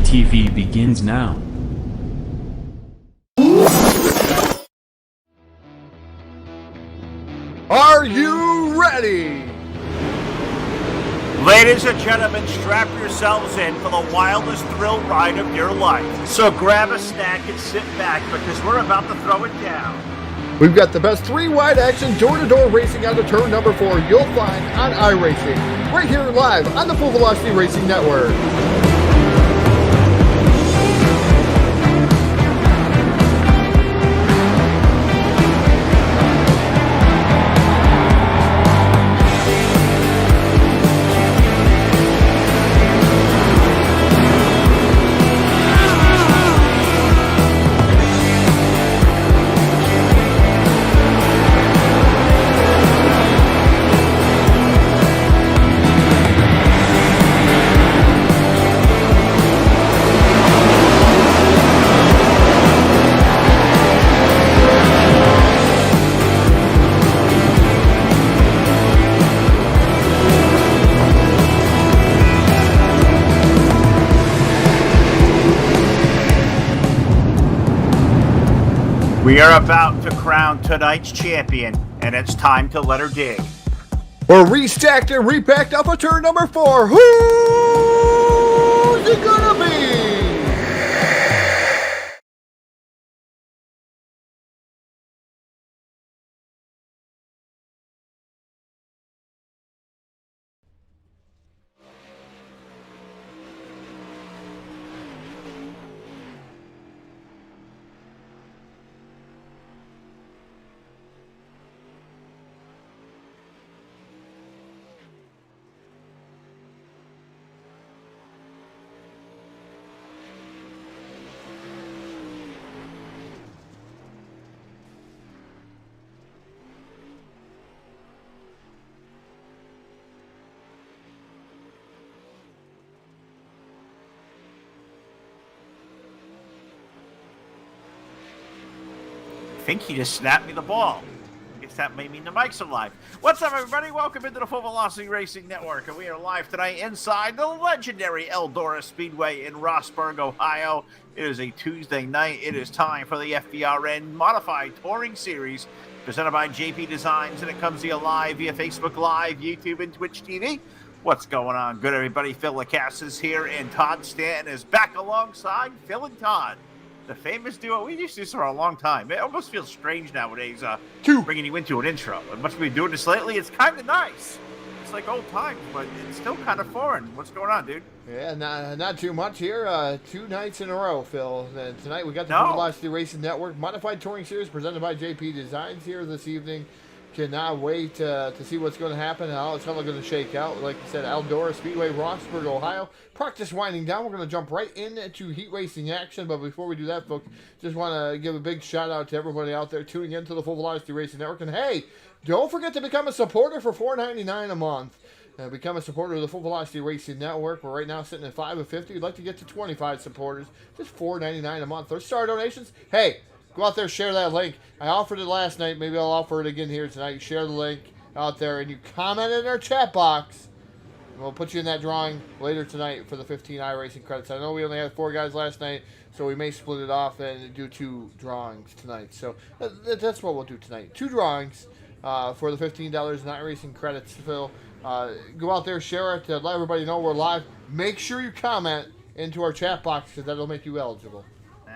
TV begins now. Are you ready? Ladies and gentlemen, strap yourselves in for the wildest thrill ride of your life. So grab a snack and sit back because we're about to throw it down. We've got the best three wide action door-to-door racing out of turn number 4 you'll find on iRacing, right here live on the Full Velocity Racing Network. We are about to crown tonight's champion, and it's time to let her dig. We're restacked and repacked off of turn number 4. Who's it gonna be? I think he just snapped me the ball. I guess that may mean the mics are live. What's up, everybody? Welcome into the Full Velocity Racing Network, and we are live tonight inside the legendary Eldora Speedway in Rossburg, Ohio. It is a Tuesday night. It is time for the FVRN Modified Touring Series presented by JP Designs, and it comes to you live via Facebook Live, YouTube, and Twitch TV. What's going on? Good, everybody. Phil Lacasse is here, and Todd Stanton is back alongside Phil and Todd. The famous duo. We used to do this for a long time. It almost feels strange nowadays bringing you into an intro. And much we've been doing this lately, it's kind of nice. It's like old times, but it's still kind of foreign. What's going on, dude? Yeah, not too much here. 2 nights in a row, Phil. And tonight we got the Full Velocity Racing Network Modified Touring Series presented by JP Designs here this evening. Cannot wait to see what's going to happen and how it's all going to shake out. Like I said, Eldora Speedway, Rossburg, Ohio. Practice winding down. We're going to jump right into heat racing action. But before we do that, folks, just want to give a big shout out to everybody out there tuning into the Full Velocity Racing Network. And hey, don't forget to become a supporter for $4.99 a month. Become a supporter of the Full Velocity Racing Network. We're right now sitting at 5 of 50. We'd like to get to 25 supporters. Just $4.99 a month. There's star donations. Hey, go out there, share that link. I offered it last night. Maybe I'll offer it again here tonight. Share the link out there, and you comment in our chat box. And we'll put you in that drawing later tonight for the 15 iRacing credits. I know we only had 4 guys last night, so we may split it off and do 2 drawings tonight. So that's what we'll do tonight. 2 drawings for the $15 in iRacing credits. Phil, go out there, share it, let everybody know we're live. Make sure you comment into our chat box because that'll make you eligible.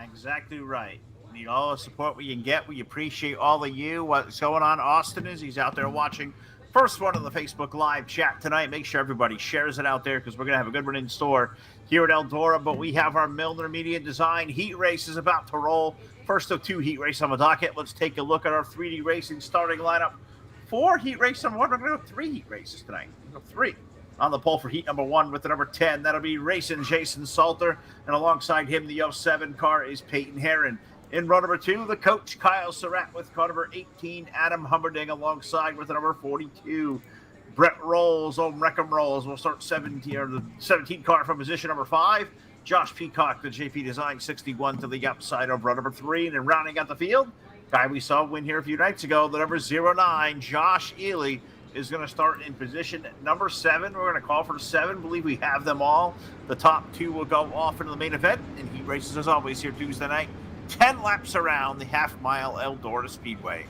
Exactly right. Need all the support we can get. We appreciate all of you. What's going on? Austin he's out there watching. First one on the Facebook Live chat tonight. Make sure everybody shares it out there because we're going to have a good one in store here at Eldora. But we have our Milner Media Design heat race is about to roll. First of 2 heat races on the docket. Let's take a look at our 3D Racing starting lineup. 4 heat races on 1. We're going to go 3 heat races tonight. We'll go 3. On the pole for heat number 1 with the number 10. That'll be racing Jason Salter. And alongside him, the 07 car is Peyton Herron. In row number 2, the coach, Kyle Surratt, with car number 18, Adam Humberding, alongside with the number 42, Brett Rolls, Wreckham Rolls. We'll start the 17 car from position number 5. Josh Peacock, the JP Design 61 to the outside of row number 3. And then rounding out the field, guy we saw win here a few nights ago, the number 09, Josh Ely, is going to start in position number 7. We're going to call for 7. Believe we have them all. The top 2 will go off into the main event. And heat races, as always, here Tuesday night. 10 laps around the half-mile Eldora Speedway.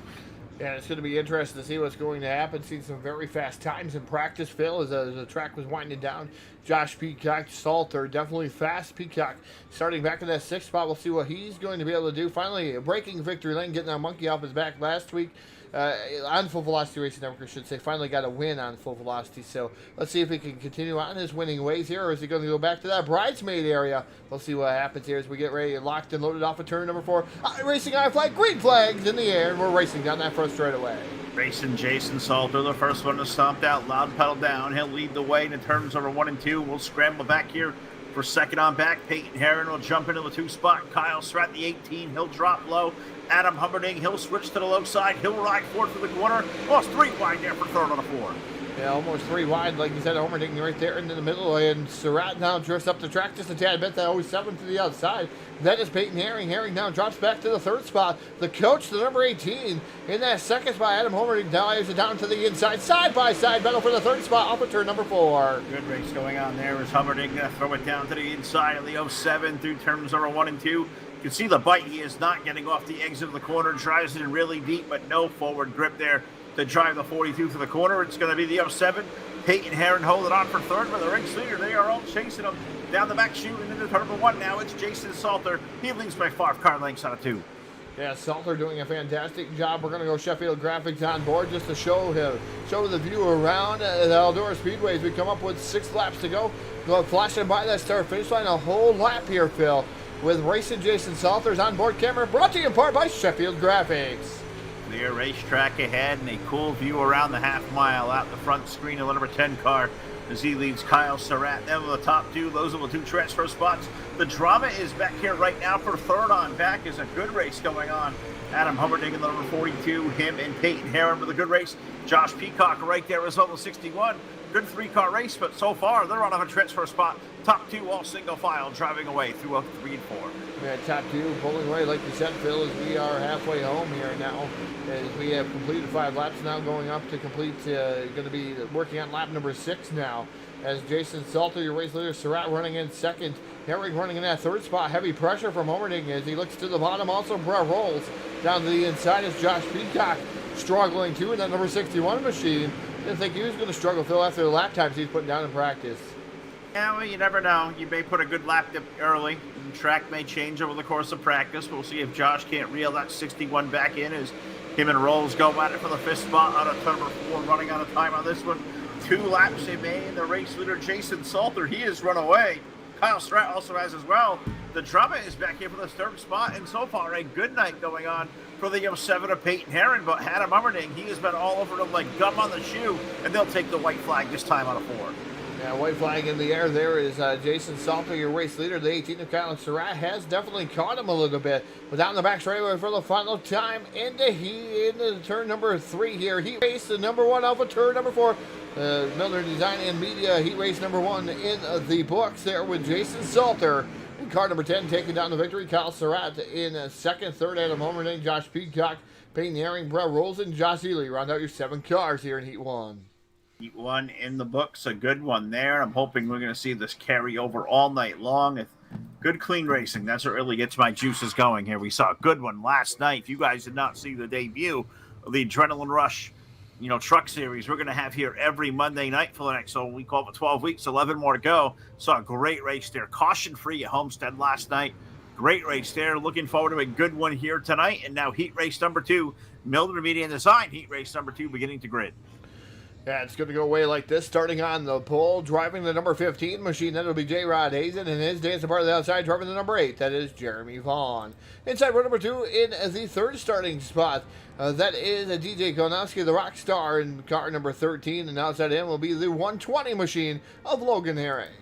Yeah, it's going to be interesting to see what's going to happen. Seen some very fast times in practice, Phil, as the track was winding down. Josh Peacock, Salter, definitely fast. Peacock starting back in that 6th spot. We'll see what he's going to be able to do. Finally, breaking victory lane, getting that monkey off his back last week. On Full Velocity Racing Network, I should say, finally got a win on Full Velocity. So let's see if he can continue on his winning ways here, or is he going to go back to that bridesmaid area? We'll see what happens here as we get ready, locked and loaded off of turn number 4. Racing I flag, green flags in the air, and we're racing down that first straightaway. Racing Jason Salter, the first one to stomp out, loud pedal down. He'll lead the way in turns over 1 and 2. We'll scramble back here for second on back. Peyton Herron will jump into the 2 spot. Kyle Surratt, the 18, he'll drop low. Adam Humberding, he'll switch to the low side. He'll ride forward for the corner. Almost 3 wide there for third on the 4. Yeah, almost 3 wide, like you said, Humberding right there into the middle, and Surratt now drifts up the track just a tad bit. That always 7 to the outside. That is Peyton Herring. Herring now drops back to the 3rd spot. The coach, the number 18, in that 2nd spot. Adam Humberding dives it down to the inside. Side-by-side battle for the 3rd spot off of turn number 4. Good race going on there as Humberding going to throw it down to the inside of the 07 through turns over 1 and 2. You can see the bite. He is not getting off the exit of the corner. Drives it in really deep, but no forward grip there to drive the 42 for the corner. It's going to be the 07. Peyton Herron holding on for third, but the race leader, they are all chasing him down the back chute and into turn number 1 now. It's Jason Salter. He leads by 5 car lengths out of 2. Yeah, Salter doing a fantastic job. We're going to go Sheffield Graphics on board just to show the view around the Eldora Speedway as we come up with 6 laps to go. Flashing by that start finish line a whole lap here, Phil, with Racing Jason Salter's onboard camera, brought to you in part by Sheffield Graphics. Clear racetrack ahead and a cool view around the half mile out the front screen of the number 10 car as he leads Kyle Surratt. Then with the top 2, those are the 2 transfer spots. The drama is back here right now for third on back. Is a good race going on. Adam Humberding in the number 42, him and Peyton Herron with a good race. Josh Peacock right there as well, the 61. Good 3-car race, but so far they're on a transfer spot. Top 2 all single file driving away through 3 and 4. Yeah, top 2 pulling away, like you said, Phil, as we are halfway home here now. As we have completed 5 laps now, going up to complete, going to be working on lap number 6 now. As Jason Salter, your race leader, Surratt running in 2nd. Herring running in that 3rd spot. Heavy pressure from Humberding as he looks to the bottom. Also, rolls down to the inside as Josh Peacock struggling too in that number 61 machine. Didn't think he was going to struggle, Phil, after the lap times he's putting down in practice. Yeah, well, you never know. You may put a good lap dip early. The track may change over the course of practice. We'll see if Josh can't reel that 61 back in as him and Rolls go at it for the 5th spot out of turn number 4, running out of time on this one. 2 laps they made. The race leader, Jason Salter, he has run away. Kyle Surratt also has as well. The drama is back here for the 3rd spot, and so far a good night going on for the 07 of Peyton Herron, but Adam Humberding, he has been all over them like gum on the shoe, and they'll take the white flag this time out of 4. Yeah, white flag in the air there is Jason Salter, your race leader. The 18 of Kyle Surratt has definitely caught him a little bit. But down the back straightaway for the final time into turn number 3 here. Heat race the number 1 off of turn number 4. Miller Design and Media heat race number 1 in the books there with Jason Salter. In car number 10 taking down the victory. Kyle Surratt in 2nd, 3rd, Adam Humberding, Josh Peacock, Peyton Herring, Brett Rolls, and Josh Ely. Round out your 7 cars here in Heat 1. Heat 1 in the books, a good one there. I'm hoping we're going to see this carry over all night long. Good clean racing. That's what really gets my juices going here. We saw a good one last night. If you guys did not see the debut of the Adrenaline Rush, truck series we're going to have here every Monday night for the next, we call it 12 weeks, 11 more to go. Saw a great race there. Caution-free at Homestead last night. Great race there. Looking forward to a good one here tonight. And now heat race number 2, Mildred Media and Design heat race number 2 beginning to grid. Yeah, it's going to go away like this. Starting on the pole, driving the number 15 machine, that'll be J. Rod Hazen, and his dancing part of the outside, driving the number 8, that is Jeremy Vaughn. Inside row number 2 in the 3rd starting spot, that is DJ Konowski, the rock star, in car number 13, and outside him will be the 120 machine of Logan Herring.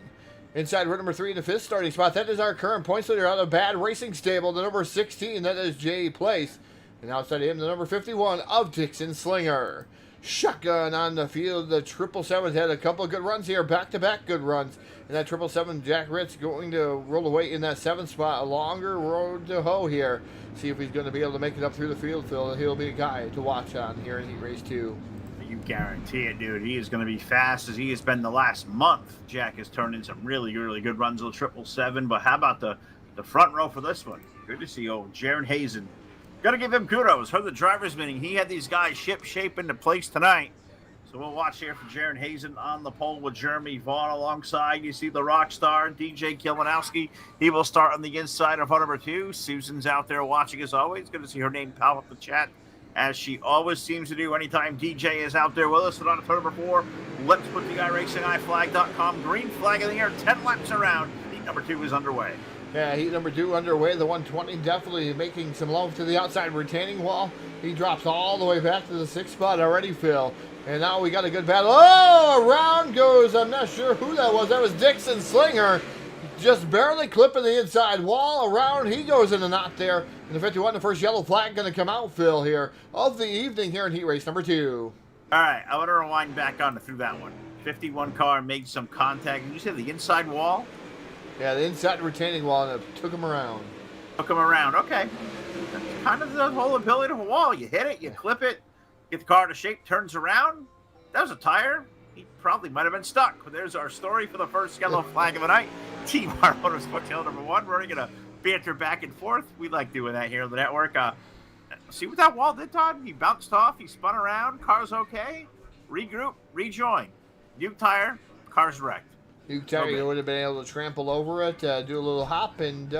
Inside row number 3 in the 5th starting spot, that is our current points leader out of Bad Racing Stable, the number 16, that is Jay Place. And outside him, the number 51 of Dixon Slinger. Shotgun on the field. The 777 had a couple of good runs here, back-to-back good runs. And that 777, Jack Ritz going to roll away in that 7th spot. A longer road to hoe here. See if he's going to be able to make it up through the field, Phil. He'll be a guy to watch on here in Heat Race 2. You guarantee it, dude. He is going to be fast as he has been the last month. Jack has turned in some really, really good runs on the 777. But how about the front row for this one? Good to see old Jaron Hazen. Got to give him kudos. Heard the driver's meeting. He had these guys ship shape into place tonight. So we'll watch here for Jaron Hazen on the pole with Jeremy Vaughn alongside. You see the rock star, DJ Kilinowski. He will start on the inside of number 2. Susan's out there watching as always. Good to see her name pop up the chat, as she always seems to do anytime DJ is out there with us. And on to number 4, let's put the iRacingIFlag.com green flag in the air. 10 laps around. Heat number 2 is underway. Yeah, heat number 2 underway. The 120 definitely making some love to the outside retaining wall. He drops all the way back to the 6th spot already, Phil. And now we got a good battle. Oh, around goes, I'm not sure who that was. That was Dixon Slinger. Just barely clipping the inside wall. Around, he goes in the knot there. And the 51, the first yellow flag going to come out, Phil, here of the evening here in heat race number 2. All right, I want to rewind back on through that one. 51 car made some contact. Did you say the inside wall? Yeah, the inside retaining wall, and it took him around. Took him around, okay. That's kind of the whole ability of a wall. You hit it, you clip it, get the car to shape, turns around. That was a tire. He probably might have been stuck. But there's our story for the first yellow flag of the night. Team R Motorsports Hill number 1. We're going to banter back and forth. We like doing that here on the network. See what that wall did, Todd? He bounced off. He spun around. Car's okay. Regroup. Rejoin. New tire. Car's wrecked. New tire, you would have been able to trample over it, do a little hop, and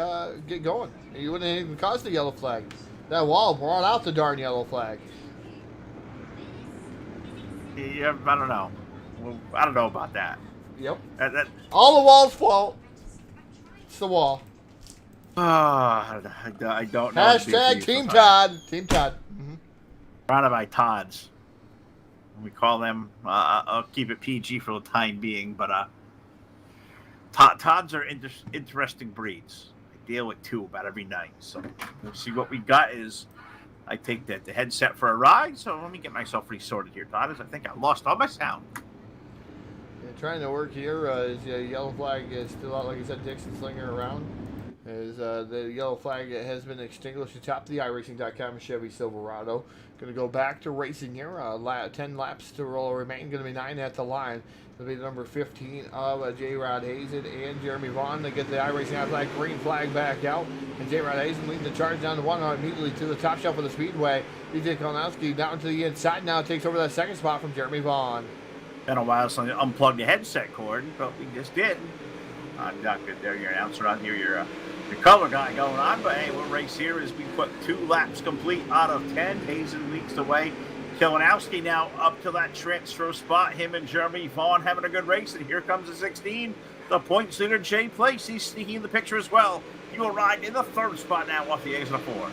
get going. You wouldn't have even caused the yellow flag. That wall brought out the darn yellow flag. Yeah, I don't know. Well, I don't know about that. Yep. That all the wall's fault. It's the wall. I don't know. Hashtag Team Todd. Team Todd. Surrounded by Todds. We call them, I'll keep it PG for the time being, but Todds are interesting breeds. I deal with 2 about every night. So we'll see what we got is I take the headset for a ride. So let me get myself resorted here, Todd, as I think I lost all my sound. Yeah, trying to work here. Is the yellow flag is still out, like I said, Dixon Slinger around. As the yellow flag has been extinguished atop the iRacing.com Chevy Silverado. Going to go back to racing here. 10 laps to roll remain. Going to be 9 at the line. It'll be the number 15 of J-Rod Hazen and Jeremy Vaughn to get the iRacing flag green flag back out. And J-Rod Hazen leading the charge down to 1 immediately to the top shelf of the Speedway. DJ Kolnowski down to the inside now, takes over that 2nd spot from Jeremy Vaughn. Been a while since I unplugged the headset cord, but we just did. Not good there. Your announcer on here. Your color guy going on, but hey, we'll race here as we put 2 laps complete out of 10. Hazen leads the way. Kilinowski now up to that transfer spot. Him and Jeremy Vaughn having a good race, and here comes the 16. The points leader, Jay Place. He's sneaking in the picture as well. He will ride in the 3rd spot now off the exit of 4.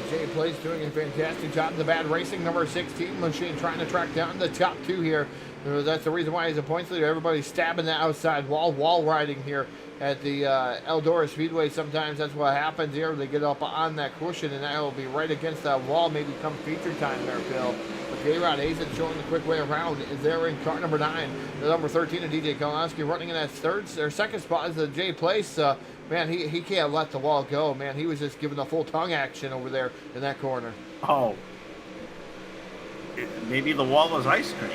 Jay Place doing a fantastic job in the bad racing. Number 16 machine trying to track down the top 2 here. That's the reason why he's a points leader. Everybody's stabbing the outside wall riding here at the Eldora Speedway. Sometimes that's what happens here. They get up on that cushion, and that will be right against that wall. Maybe come feature time there, Phil. But J-Rod Hazen showing the quick way around is there in car number 9. The number 13 of DJ Kolnowski running in that 2nd spot is the Jay Place. Man, he can't let the wall go. Man, he was just giving the full tongue action over there in that corner. Oh. Maybe the wall was ice cream.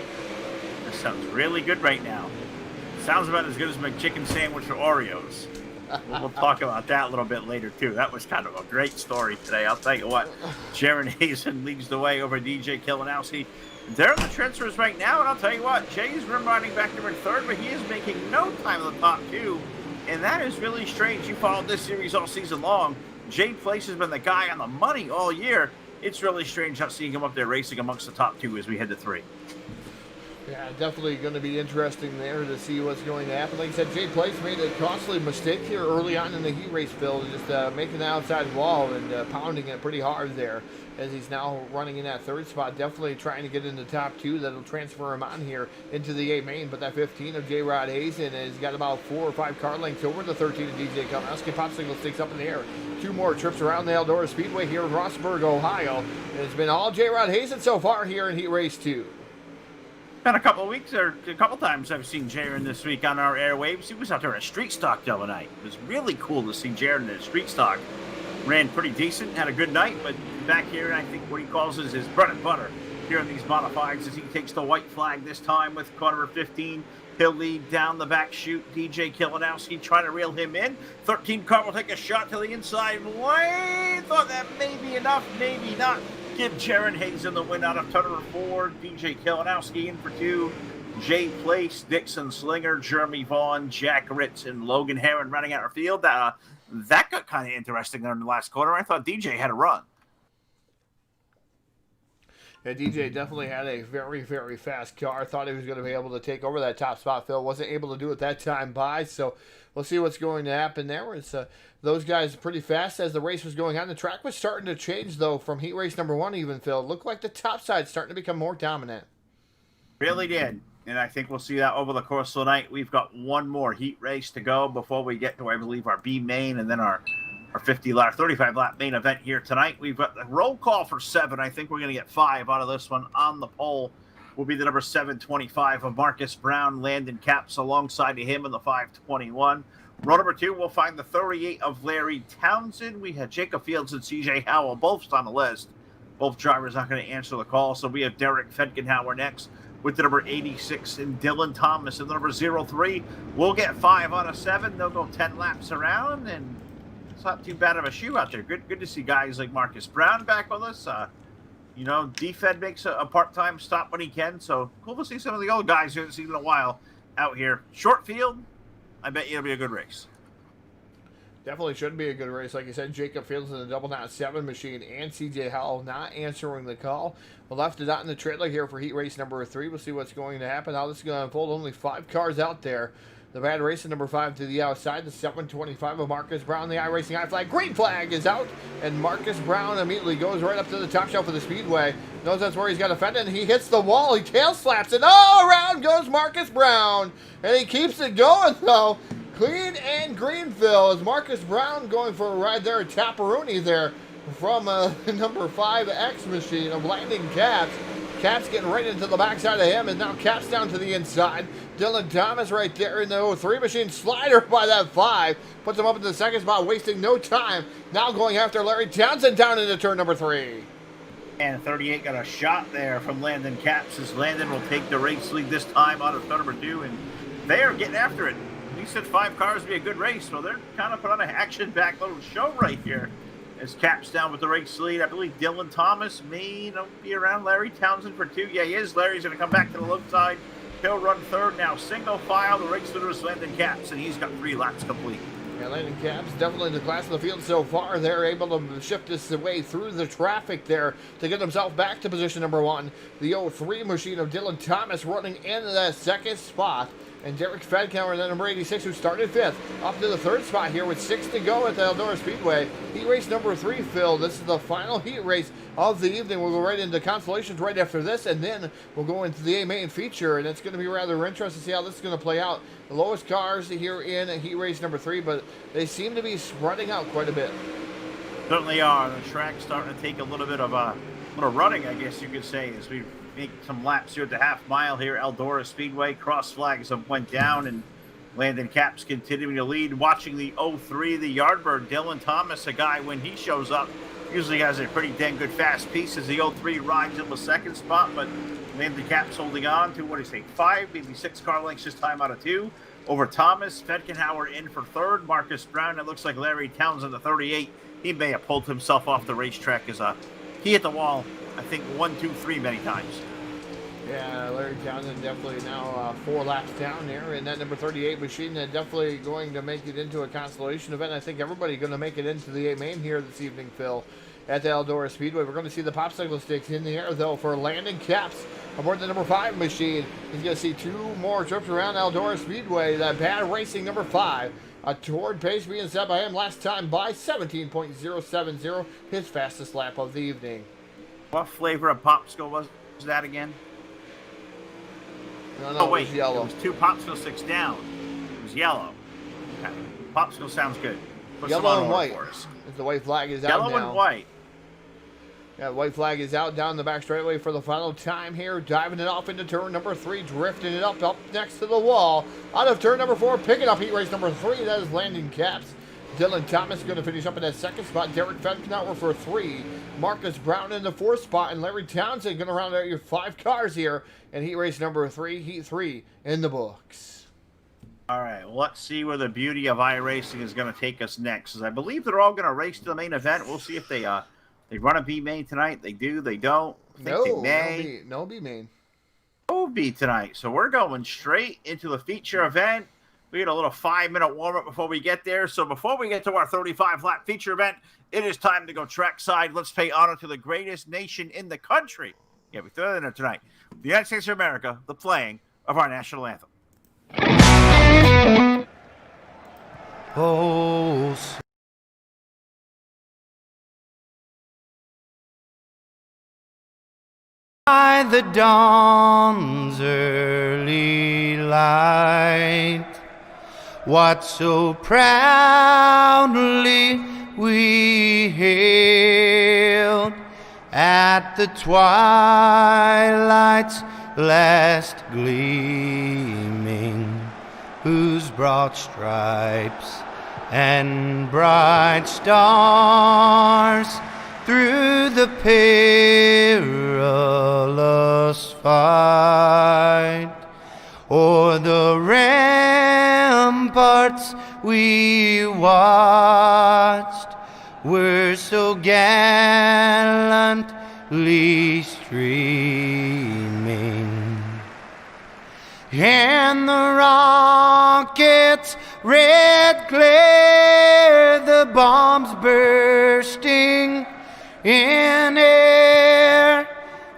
This sounds really good right now. Sounds about as good as my chicken sandwich or Oreos. We'll talk about that a little bit later, too. That was kind of a great story today. I'll tell you what. Jaron Hazen leads the way over DJ Kilinowski. They're in the transfers right now, and I'll tell you what. Jay's rim riding back there in 3rd, but he is making no time in the top 2. And that is really strange. You followed this series all season long. Jay Place has been the guy on the money all year. It's really strange not seeing him up there racing amongst the top 2 as we head to 3. Yeah, definitely going to be interesting there to see what's going to happen. Like I said, Jay Place made a costly mistake here early on in the heat race build, just making the outside wall and pounding it pretty hard there as he's now running in that 3rd spot. Definitely trying to get in the top 2. That'll transfer him on here into the 8 main. But that 15 of J-Rod Hazen has got about 4 or 5 car lengths over the 13 of DJ Kolnowski. Popsicle sticks up in the air. 2 more trips around the Eldora Speedway here in Rossburg, Ohio. And it's been all J-Rod Hazen so far here in heat race 2. Been a couple of weeks, or a couple times I've seen Jaron this week on our airwaves. He was out there in a street stock the other night. It was really cool to see Jaron in a street stock. Ran pretty decent, had a good night, but back here, I think what he calls is his bread and butter. here in these modifieds as he takes the white flag this time with car number 15. He'll lead down the back chute. DJ Kilinowski trying to reel him in. 13 car will take a shot to the inside lane. Thought that may be enough, maybe not. Give Jaron Hazen the win out of turn number 4. DJ Kilinowski in for 2. Jay Place, Dixon Slinger, Jeremy Vaughn, Jack Ritz, and Logan Heron running out our field. That got kind of interesting there in the last quarter. I thought DJ had a run. Yeah, DJ definitely had a very, very fast car. Thought he was going to be able to take over that top spot. Phil wasn't able to do it that time by, so we'll see what's going to happen there. It's those guys pretty fast as the race was going on. The track was starting to change, though, from heat race number 1 even, Phil. It looked like the top side's starting to become more dominant. Really did. And I think we'll see that over the course of the night. We've got one more heat race to go before we get to, I believe, our B main and then our 35-lap main event here tonight. We've got the roll call for 7. I think we're going to get 5 out of this one. On the pole will be the number 725 of Marcus Brown, Landon Capps alongside of him in the 521. Row number 2, we'll find the 38 of Larry Townsend. We had Jacob Fields and CJ Howell both on the list. Both drivers not going to answer the call. So we have Derek Fedgenhauer next with the number 86 and Dylan Thomas in the number 03. We'll get 5 out of 7. They'll go 10 laps around, and it's not too bad of a shoe out there. Good to see guys like Marcus Brown back with us. D-Fed makes a part-time stop when he can, so cool to see some of the old guys who haven't seen in a while out here. Short field, I bet you it'll be a good race. Definitely should be a good race. Like you said, Jacob Fields in the double knot 7 machine and CJ Howell not answering the call. We left it out in the trailer here for heat race number 3. We'll see what's going to happen, how this is going to unfold. Only 5 cars out there. The bad racing number 5 to the outside. The 725 of Marcus Brown. The iRacing high flag. Green flag is out. And Marcus Brown immediately goes right up to the top shelf of the Speedway. Knows that's where he's got to fend it. And he hits the wall. He tail slaps it. Oh, around goes Marcus Brown. And he keeps it going, though. Clean and green, Phil, as Marcus Brown going for a ride there at Taparuni there from number 5X machine of Landon Capps. Capps getting right into the backside of him, and now Capps down to the inside. Dylan Thomas right there in the 03 machine slider by that 5. Puts him up in the second spot, wasting no time. Now going after Larry Townsend down into turn number 3. And 38 got a shot there from Landon Capps as Landon will take the race lead this time out of turn number 2, and they are getting after it. We said 5 cars would be a good race, so they're kind of put on an action-packed little show right here. As Capps down with the race lead, I believe Dylan Thomas may be around Larry Townsend for 2. Yeah, he is. Larry's going to come back to the low side. He'll run 3rd now. Single file. The race leader is Landon Capps, and he's got 3 laps complete. Yeah, Landon Capps definitely the class of the field so far. They're able to shift his way through the traffic there to get himself back to position number 1. The 03 machine of Dylan Thomas running into that second spot. And Derek Fedkenauer, the number 86, who started 5th, up to the 3rd spot here with 6 to go at the Eldora Speedway. Heat race number 3, Phil. This is the final heat race of the evening. We'll go right into consolations right after this, and then we'll go into the A main feature, and it's going to be rather interesting to see how this is going to play out. The lowest cars here in heat race number 3, but they seem to be spreading out quite a bit. Certainly are. The track's starting to take a little bit of running, I guess you could say, as we make some laps here at the half mile here, Eldora Speedway. Cross flags have went down, and Landon Capps continuing to lead. Watching the 03, the Yardbird, Dylan Thomas, a guy when he shows up, usually has a pretty dang good fast piece as the 03 rides in the 2nd spot, but Landon Capps holding on to, 5, maybe 6 car lengths this time out of 2. Over Thomas, Fedkenhauer in for 3rd. Marcus Brown, it looks like Larry Townsend, the 38. He may have pulled himself off the racetrack as he hit the wall, I think 1, 2, 3 many times. Yeah, Larry Townsend definitely now 4 laps down there, and that number 38 machine definitely going to make it into a consolation event. I think everybody going to make it into the A main here this evening, Phil, at the Eldora Speedway. We're going to see the popsicle sticks in the air, though, for Landon Capps aboard the number 5 machine. He's going to see 2 more trips around Eldora Speedway. That bad racing number 5. A toward pace being set by him last time by 17.070, his fastest lap of the evening. What flavor of popsicle was that again? No, wait, it was yellow. It was 2 popsicle sticks down. It was yellow. Okay. Popsicle sounds good. Put yellow and white. The white flag is out now. Yellow and white. Yeah, the white flag is out down the back straightaway for the final time here. Diving it off into turn number 3, drifting it up next to the wall. Out of turn number 4, picking up heat race number 3. That is Landon Capps. Dylan Thomas going to finish up in that second spot. Derek Fenkenauer for 3. Marcus Brown in the 4th spot. And Larry Townsend going to round out your 5 cars here in heat race number 3. Heat 3 in the books. All right, well, let's see where the beauty of iRacing is going to take us next. Because I believe they're all going to race to the main event. We'll see if they run a B main tonight. They do, they don't. I think they may. No B main. No B tonight. So we're going straight into the feature event. We get a little 5-minute warm-up before we get there. So before we get to our 35-lap feature event, it is time to go trackside. Let's pay honor to the greatest nation in the country. Yeah, we throw that in there tonight. The United States of America, the playing of our national anthem. Oh, by the dawn's early light, what so proudly we hailed at the twilight's last gleaming, whose broad stripes and bright stars through the perilous fight o'er the ramparts we watched were so gallantly streaming, and the rockets' red glare, the bombs bursting in air,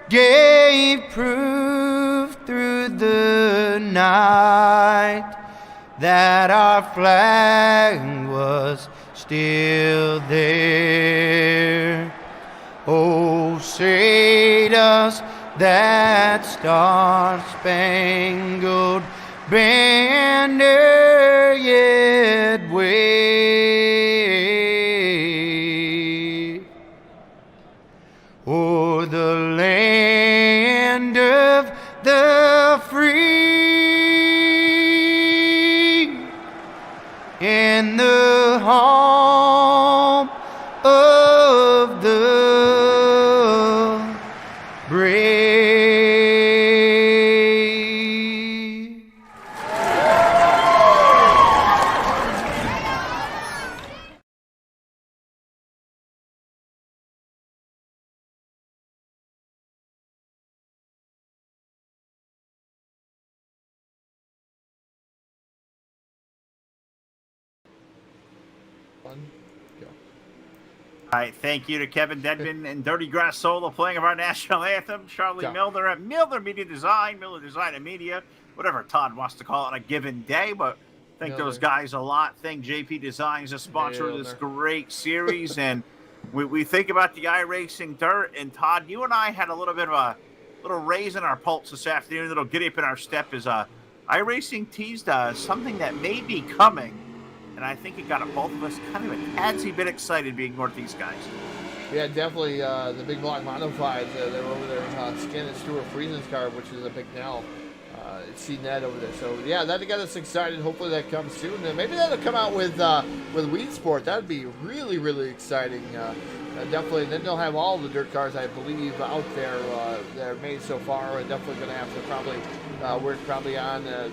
gave proof through the night that our flag was still there. Oh, say does that star-spangled banner yet wave o'er the land of the free and the home of the brave. All right, thank you to Kevin Dedman and Dirty Grass Solo playing of our national anthem. Charlie Milner at Milner Media Design, Milner Design and Media, whatever Todd wants to call it on a given day. But thank those guys a lot. Thank JP Designs, a sponsor of this great series. And we think about the iRacing Dirt. And Todd, you and I had a little bit of a little raise in our pulse this afternoon, a little giddy up in our step as iRacing teased something that may be coming. And I think it got both of us kind of a tadsy bit excited being Northeast guys. Yeah, definitely the Big Block Modifieds. They're over there scanning Stuart Friesen's car, which is a big now. Seen that over there. So, yeah, that got us excited. Hopefully that comes soon. And maybe that'll come out with Weed Sport. That would be really, really exciting. Definitely. And then they'll have all the dirt cars, I believe, out there that are made so far. And definitely going to have to probably work probably on the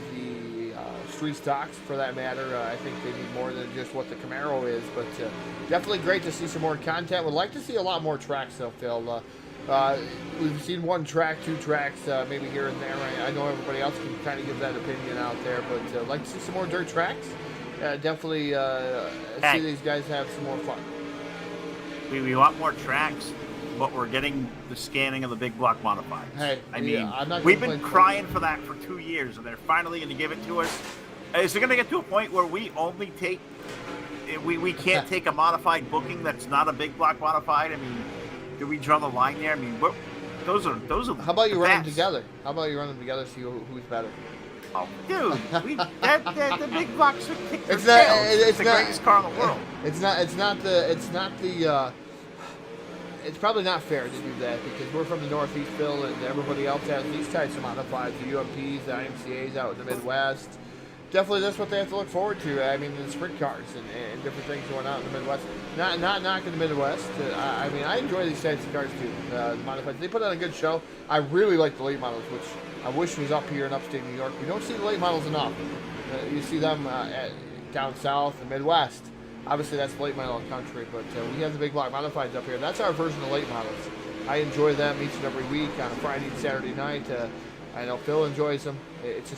street stocks for that matter. I think they need more than just what the Camaro is, but definitely great to see some more content. Would like to see a lot more tracks though, Phil. We've seen 1 track, 2 tracks, maybe here and there. I know everybody else can kind of give that opinion out there, but I'd like to see some more dirt tracks. Definitely see these guys have some more fun. We want more tracks, but we're getting the scanning of the Big Block Modifieds. Hey, I mean, we've been crying for that for 2 years, and they're finally going to give it to us. Is it going to get to a point where we only take we can't take a modified booking that's not a Big Block Modified? I mean, do we draw the line there? I mean, those are. How about you run them together? How about you run them together? See who's better. Oh, dude, the Big Blocks should kick their tails. It's the greatest car in the world. It's probably not fair to do that because we're from the Northeast, Phil, and everybody else has these types of modifieds, the UMPs, the IMCAs out in the Midwest. definitely that's what they have to look forward to. I mean, the sprint cars and different things going on in the Midwest. Not knocking the Midwest. I mean, I enjoy these types of cars too. The modifieds. They put on a good show. I really like the late models, which I wish was up here in upstate New York. We don't see the late models enough. You see them down south, the Midwest. Obviously, that's late model country, but we have the big block modifieds up here. That's our version of late models. I enjoy them each and every week on a Friday and Saturday night. I know Phil enjoys them. It's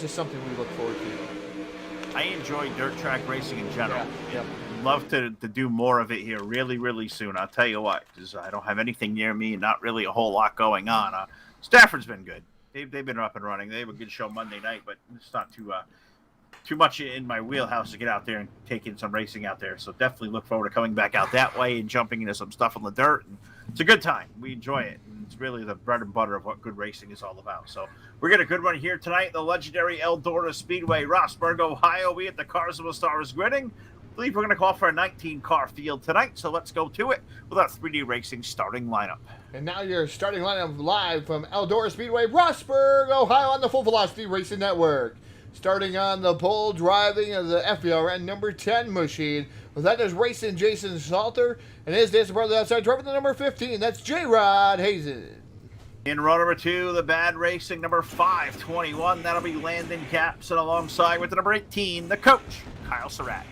just something we look forward to. I enjoy dirt track racing in general. Yeah. Love to do more of it here really, really soon. I'll tell you what, because I don't have anything near me and not really a whole lot going on. Stafford's been good. They've been up and running. They have a good show Monday night, but it's not too much in my wheelhouse to get out there and take in some racing out there. So definitely look forward to coming back out that way and jumping into some stuff on the dirt. And it's a good time. We enjoy it. And it's really the bread and butter of what good racing is all about. So we're getting a good one here tonight. The legendary Eldora Speedway, Rossburg, Ohio. We at the Cars of the Stars grinning. I believe we're going to call for a 19-car field tonight. So let's go to it with our 3D Racing starting lineup. And now your starting lineup live from Eldora Speedway, Rossburg, Ohio on the Full Velocity Racing Network. Starting on the pole, driving of the FVRN number 10 machine. Well, that is racing Jason Salter, and his dance brother outside driving the number 15. That's J-Rod Hazen. In row number 2, the Bad Racing number 521. That'll be Landon Caps, and alongside with the number 18, the coach, Kyle Surratt.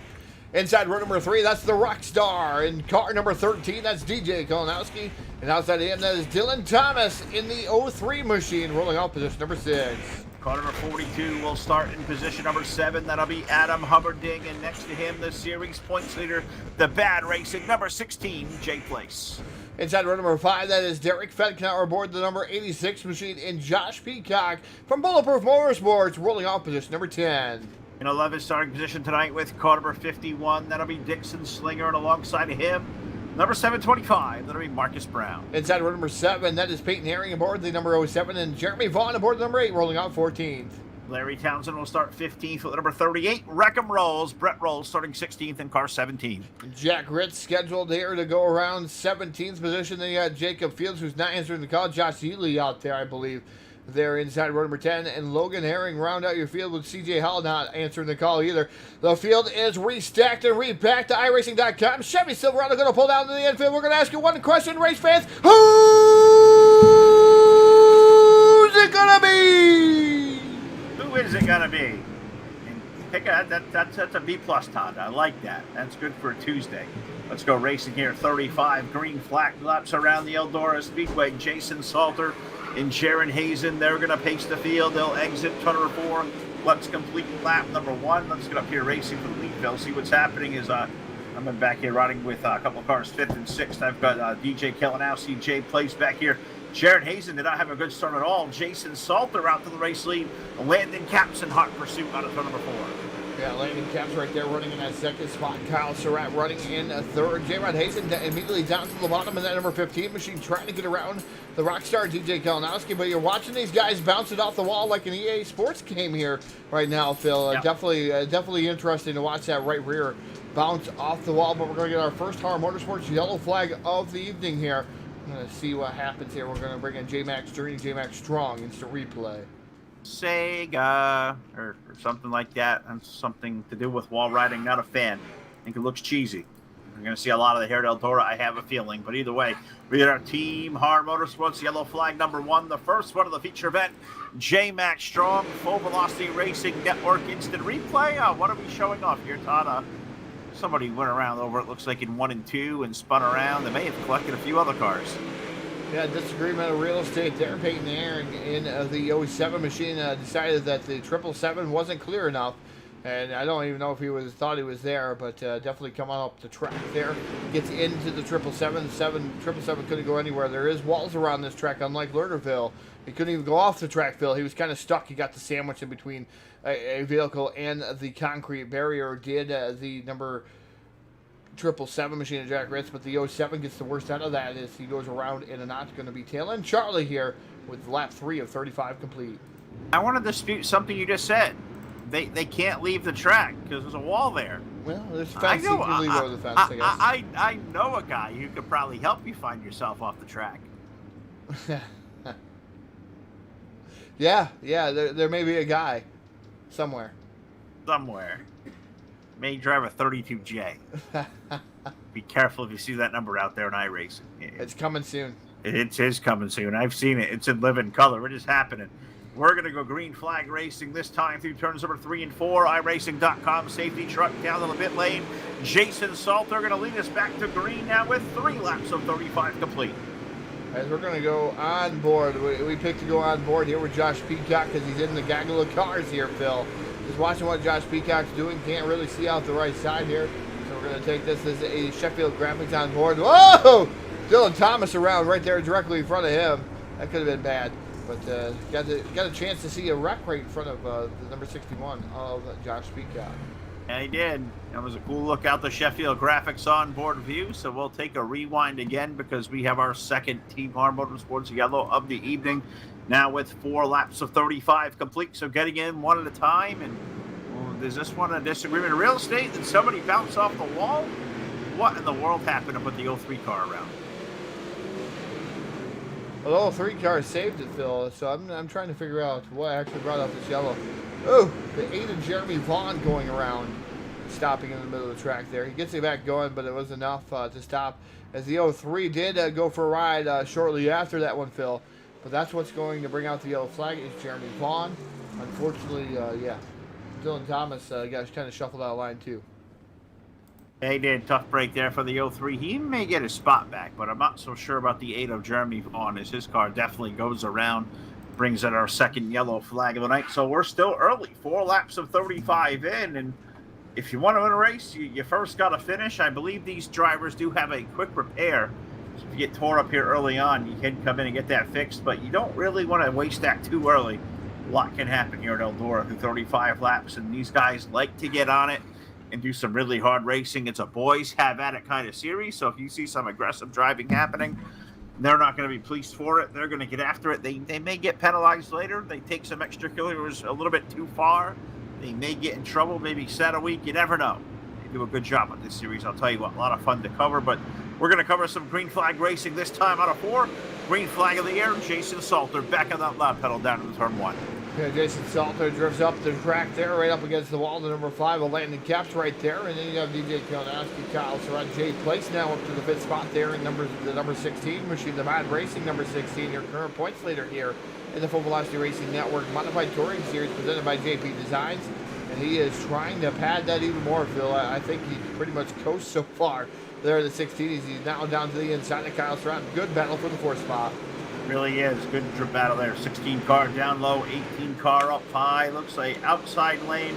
Inside row number 3, that's the Rockstar. In car number 13, that's DJ Kolonowski. And outside him, that is Dylan Thomas in the 03 machine, rolling out position number 6. Car number 42 will start in position number 7. That'll be Adam Hubbarding. And next to him, the series points leader, the Bad Racing, number 16, Jay Place. Inside row number 5, that is Derek Fedknauer aboard the number 86 machine. And Josh Peacock from Bulletproof Motorsports, rolling off position number 10. In 11th starting position tonight with car number 51. That'll be Dixon Slinger. And alongside of him, number 725, that'll be Marcus Brown. Inside row number 7, that is Peyton Herring aboard the number 07, and Jeremy Vaughn aboard the number 8, rolling out 14th. Larry Townsend will start 15th with number 38. Wreckham Rolls, Brett Rolls starting 16th in car 17. Jack Ritz scheduled here to go around 17th position. Then you got Jacob Fields, who's not answering the call. Josh Ely out there, I believe. There inside row number 10, and Logan Herring round out your field with CJ Hall not answering the call either. The field is restacked and repacked to iRacing.com. Chevy Silverado going to pull down to the infield. We're going to ask you one question, race fans. Who's it going to be? Who is it going to be? Pick that's a B+, Todd. I like that. That's good for a Tuesday. Let's go racing here. 35 green flag laps around the Eldora Speedway. Jason Salter and Sharon Hazen, they're going to pace the field. They'll exit turn number 4. Let's complete lap number 1. Let's get up here racing for the lead, Phil. See what's happening is I'm back here riding with a couple of cars, 5th and 6th. I've got DJ Kellenowski, Jay Place back here. Sharon Hazen did not have a good start at all. Jason Salter out to the race lead. Landon Caps in hot pursuit out of turn number 4. Yeah, Landon Caps right there running in that second spot. Kyle Surratt running in third. J-Rod Hazen immediately down to the bottom of that number 15 machine, trying to get around the Rockstar DJ Kalinowski. But you're watching these guys bounce it off the wall like an EA Sports game here right now, Phil. Yep. Definitely interesting to watch that right rear bounce off the wall. But we're going to get our first Har Motorsports yellow flag of the evening here. I'm going to see what happens here. We're going to bring in J-Max Journey, J-Max Strong, instant replay. Sega or something like that, and something to do with wall riding. Not a fan. I think it looks cheesy. We're going to see a lot of the hair at Eldora, I have a feeling. But either way, we got our Team Har Motorsports yellow flag number 1, the first one of the feature event. J-Max Strong, Full Velocity Racing Network instant replay. What are we showing off here, Todd? Somebody went around over, it looks like, in 1 and 2 and spun around. They may have collected a few other cars. Yeah, disagreement of real estate there. Peyton Herring in the 07 machine decided that the 777 wasn't clear enough. And I don't even know if he thought he was there, but definitely come on up the track there. Gets into the 777. 777 couldn't go anywhere. There is walls around this track, unlike Lernerville. He couldn't even go off the track, Phil. He was kind of stuck. He got the sandwich in between a vehicle and the concrete barrier. Did the number 777 machine of Jack Ritz, but the 07 gets the worst out of that as he goes around in a not going to be tail end. Charlie here with lap 3 of 35 complete. I want to dispute something you just said. They can't leave the track because there's a wall there. Well, there's a fence. You can leave over the fence, I guess. I know a guy who could probably help you find yourself off the track. yeah, there may be a guy somewhere. somewhere may drive a 32J. Be careful if you see that number out there in iRacing. It's coming soon. It is coming soon. I've seen it. It's in living color. It is happening. We're going to go green flag racing this time through turns number 3 and 4. iRacing.com safety truck down to the pit lane. Jason Salter going to lead us back to green now with 3 laps of 35 complete. As we're going to go on board, we picked to go on board here with Josh Peacock because he's in the gaggle of cars here, Phil. Just watching what Josh Peacock's doing. Can't really see out the right side here. So we're going to take this as a Sheffield Graphics on board. Whoa! Dylan Thomas around right there directly in front of him. That could have been bad. But got a chance to see a wreck right in front of the number 61 of Josh Peacock. Yeah, he did. That was a cool look out the Sheffield Graphics onboard view. So we'll take a rewind again because we have our second Team Har Motorsports Yellow of the evening. Now with 4 laps of 35 complete. So getting in one at a time. And there's this one a disagreement in real estate. Did somebody bounce off the wall? What in the world happened to put the 03 car around? Well, the 03 car saved it, Phil. So I'm trying to figure out what actually brought out this yellow. Oh, the 8 of Jeremy Vaughn going around, stopping in the middle of the track there. He gets it back going, but it was enough to stop. As the 03 did go for a ride shortly after that one, Phil. But that's what's going to bring out the yellow flag is Jeremy Vaughn. Unfortunately, yeah, Dylan Thomas got kind of shuffled out of line too. Yeah, he did. Tough break there for the 03. He may get his spot back, but I'm not so sure about the 8 of Jeremy Vaughn as his car definitely goes around, brings in our second yellow flag of the night. So we're still early, 4 laps of 35 in, and if you want to win a race, you first got to finish. I believe these drivers do have a quick repair. So if you get tore up here early on, you can come in and get that fixed, but you don't really want to waste that too early. A lot can happen here at Eldora through 35 laps, and these guys like to get on it and do some really hard racing. It's a boys have at it kind of series. So if you see some aggressive driving happening, they're not going to be pleased for it. They're going to get after it. They may get penalized later. They take some extracurriculars a little bit too far. They may get in trouble, maybe set a week. You never know. They do a good job with this series. I'll tell you what, a lot of fun to cover. But we're going to cover some green flag racing this time out of 4. Green flag of the air, Jason Salter back on that loud pedal down to the turn 1. Yeah, Jason Salter drifts up the track there, right up against the wall to number 5. A landing caps right there, and then you have DJ Kilnowski, Kyle Surratt, Jay Place now up to the 5th spot there in the number 16 machine, the Mad Racing number 16, your current points leader here in the Full Velocity Racing Network Modified Touring Series presented by JP Designs, and he is trying to pad that even more, Phil. I think he pretty much coasts so far there in the 16. He's now down to the inside of Kyle Surratt. Good battle for the 4th spot. Really is. Good battle there. 16 car down low, 18 car up high. Looks like outside lane.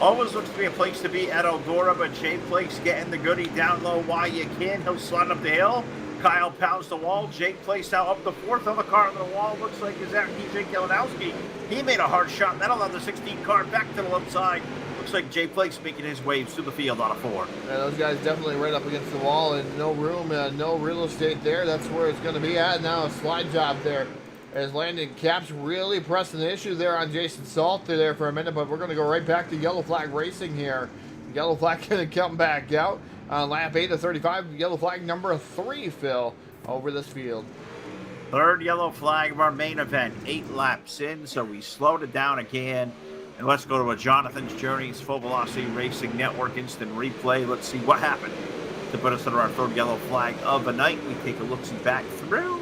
Always looks to be a place to be at Eldora, but Jay Place getting the goodie down low while you can. He'll slide up the hill. Kyle pounds the wall. Jay Place now up the 4th on the car on the wall. Looks like is that DJ Kilnowski. He made a hard shot. That'll allow the 16 car back to the left side. Looks like Jay Place making his waves through the field on a 4. Yeah, those guys definitely right up against the wall and no room, no real estate there. That's where it's going to be at now. A slide job there as landing caps really pressing the issue there on Jason Salter there for a minute, but we're going to go right back to yellow flag racing here. Yellow flag going to come back out on lap 8 of 35. Yellow flag number 3, Phil, over this field. 3rd yellow flag of our main event. 8 laps in, so we slowed it down again. And let's go to a Jonathan's Journeys Full Velocity Racing Network instant replay. Let's see what happened to put us under our 3rd yellow flag of the night. We take a look-see back through.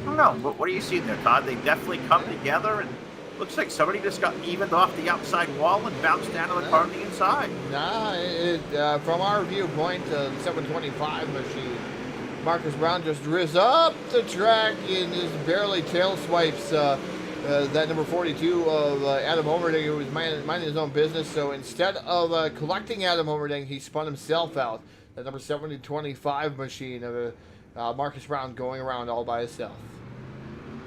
I don't know. What are you seeing there, Todd? They definitely come together, and looks like somebody just got evened off the outside wall and bounced down to the car on the inside. Nah, from our viewpoint, the 725 machine, Marcus Brown just drifts up the track and just barely tail swipes that number 42 of Adam Omerding, who was minding his own business. So instead of collecting Adam Omerding, he spun himself out. That number 725 machine of Marcus Brown going around all by himself.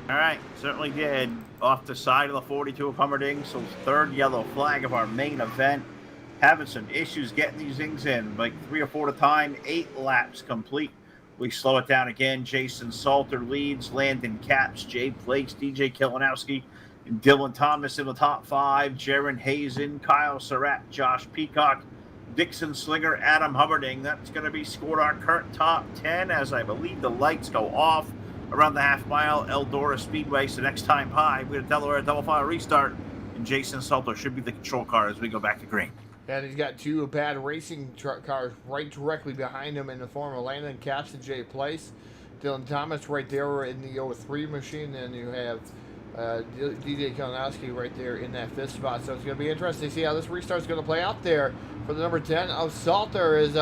All right, certainly did. Off the side of the 42 of Hummerding, so 3rd yellow flag of our main event. Having some issues getting these things in, like 3 or 4 at a time, 8 laps complete. We slow it down again. Jason Salter leads, Landon Caps, Jay Place, DJ Kilnowski, and Dylan Thomas in the top 5. Jaron Hazen, Kyle Surratt, Josh Peacock, Dixon Slinger, Adam Hummerding. That's going to be scored our current top 10 as I believe the lights go off around the half mile Eldora Speedway. So next time high, we're going to Delaware double file restart. and Jason Salter should be the control car as we go back to green. And he's got two bad racing cars right directly behind him in the form of Landon Capps and Jay Place. Dylan Thomas right there in the 03 machine, and you have DJ Kalinowski right there in that fifth spot. So it's going to be interesting to see how this restart's going to play out there for the number 10 of Salter. Is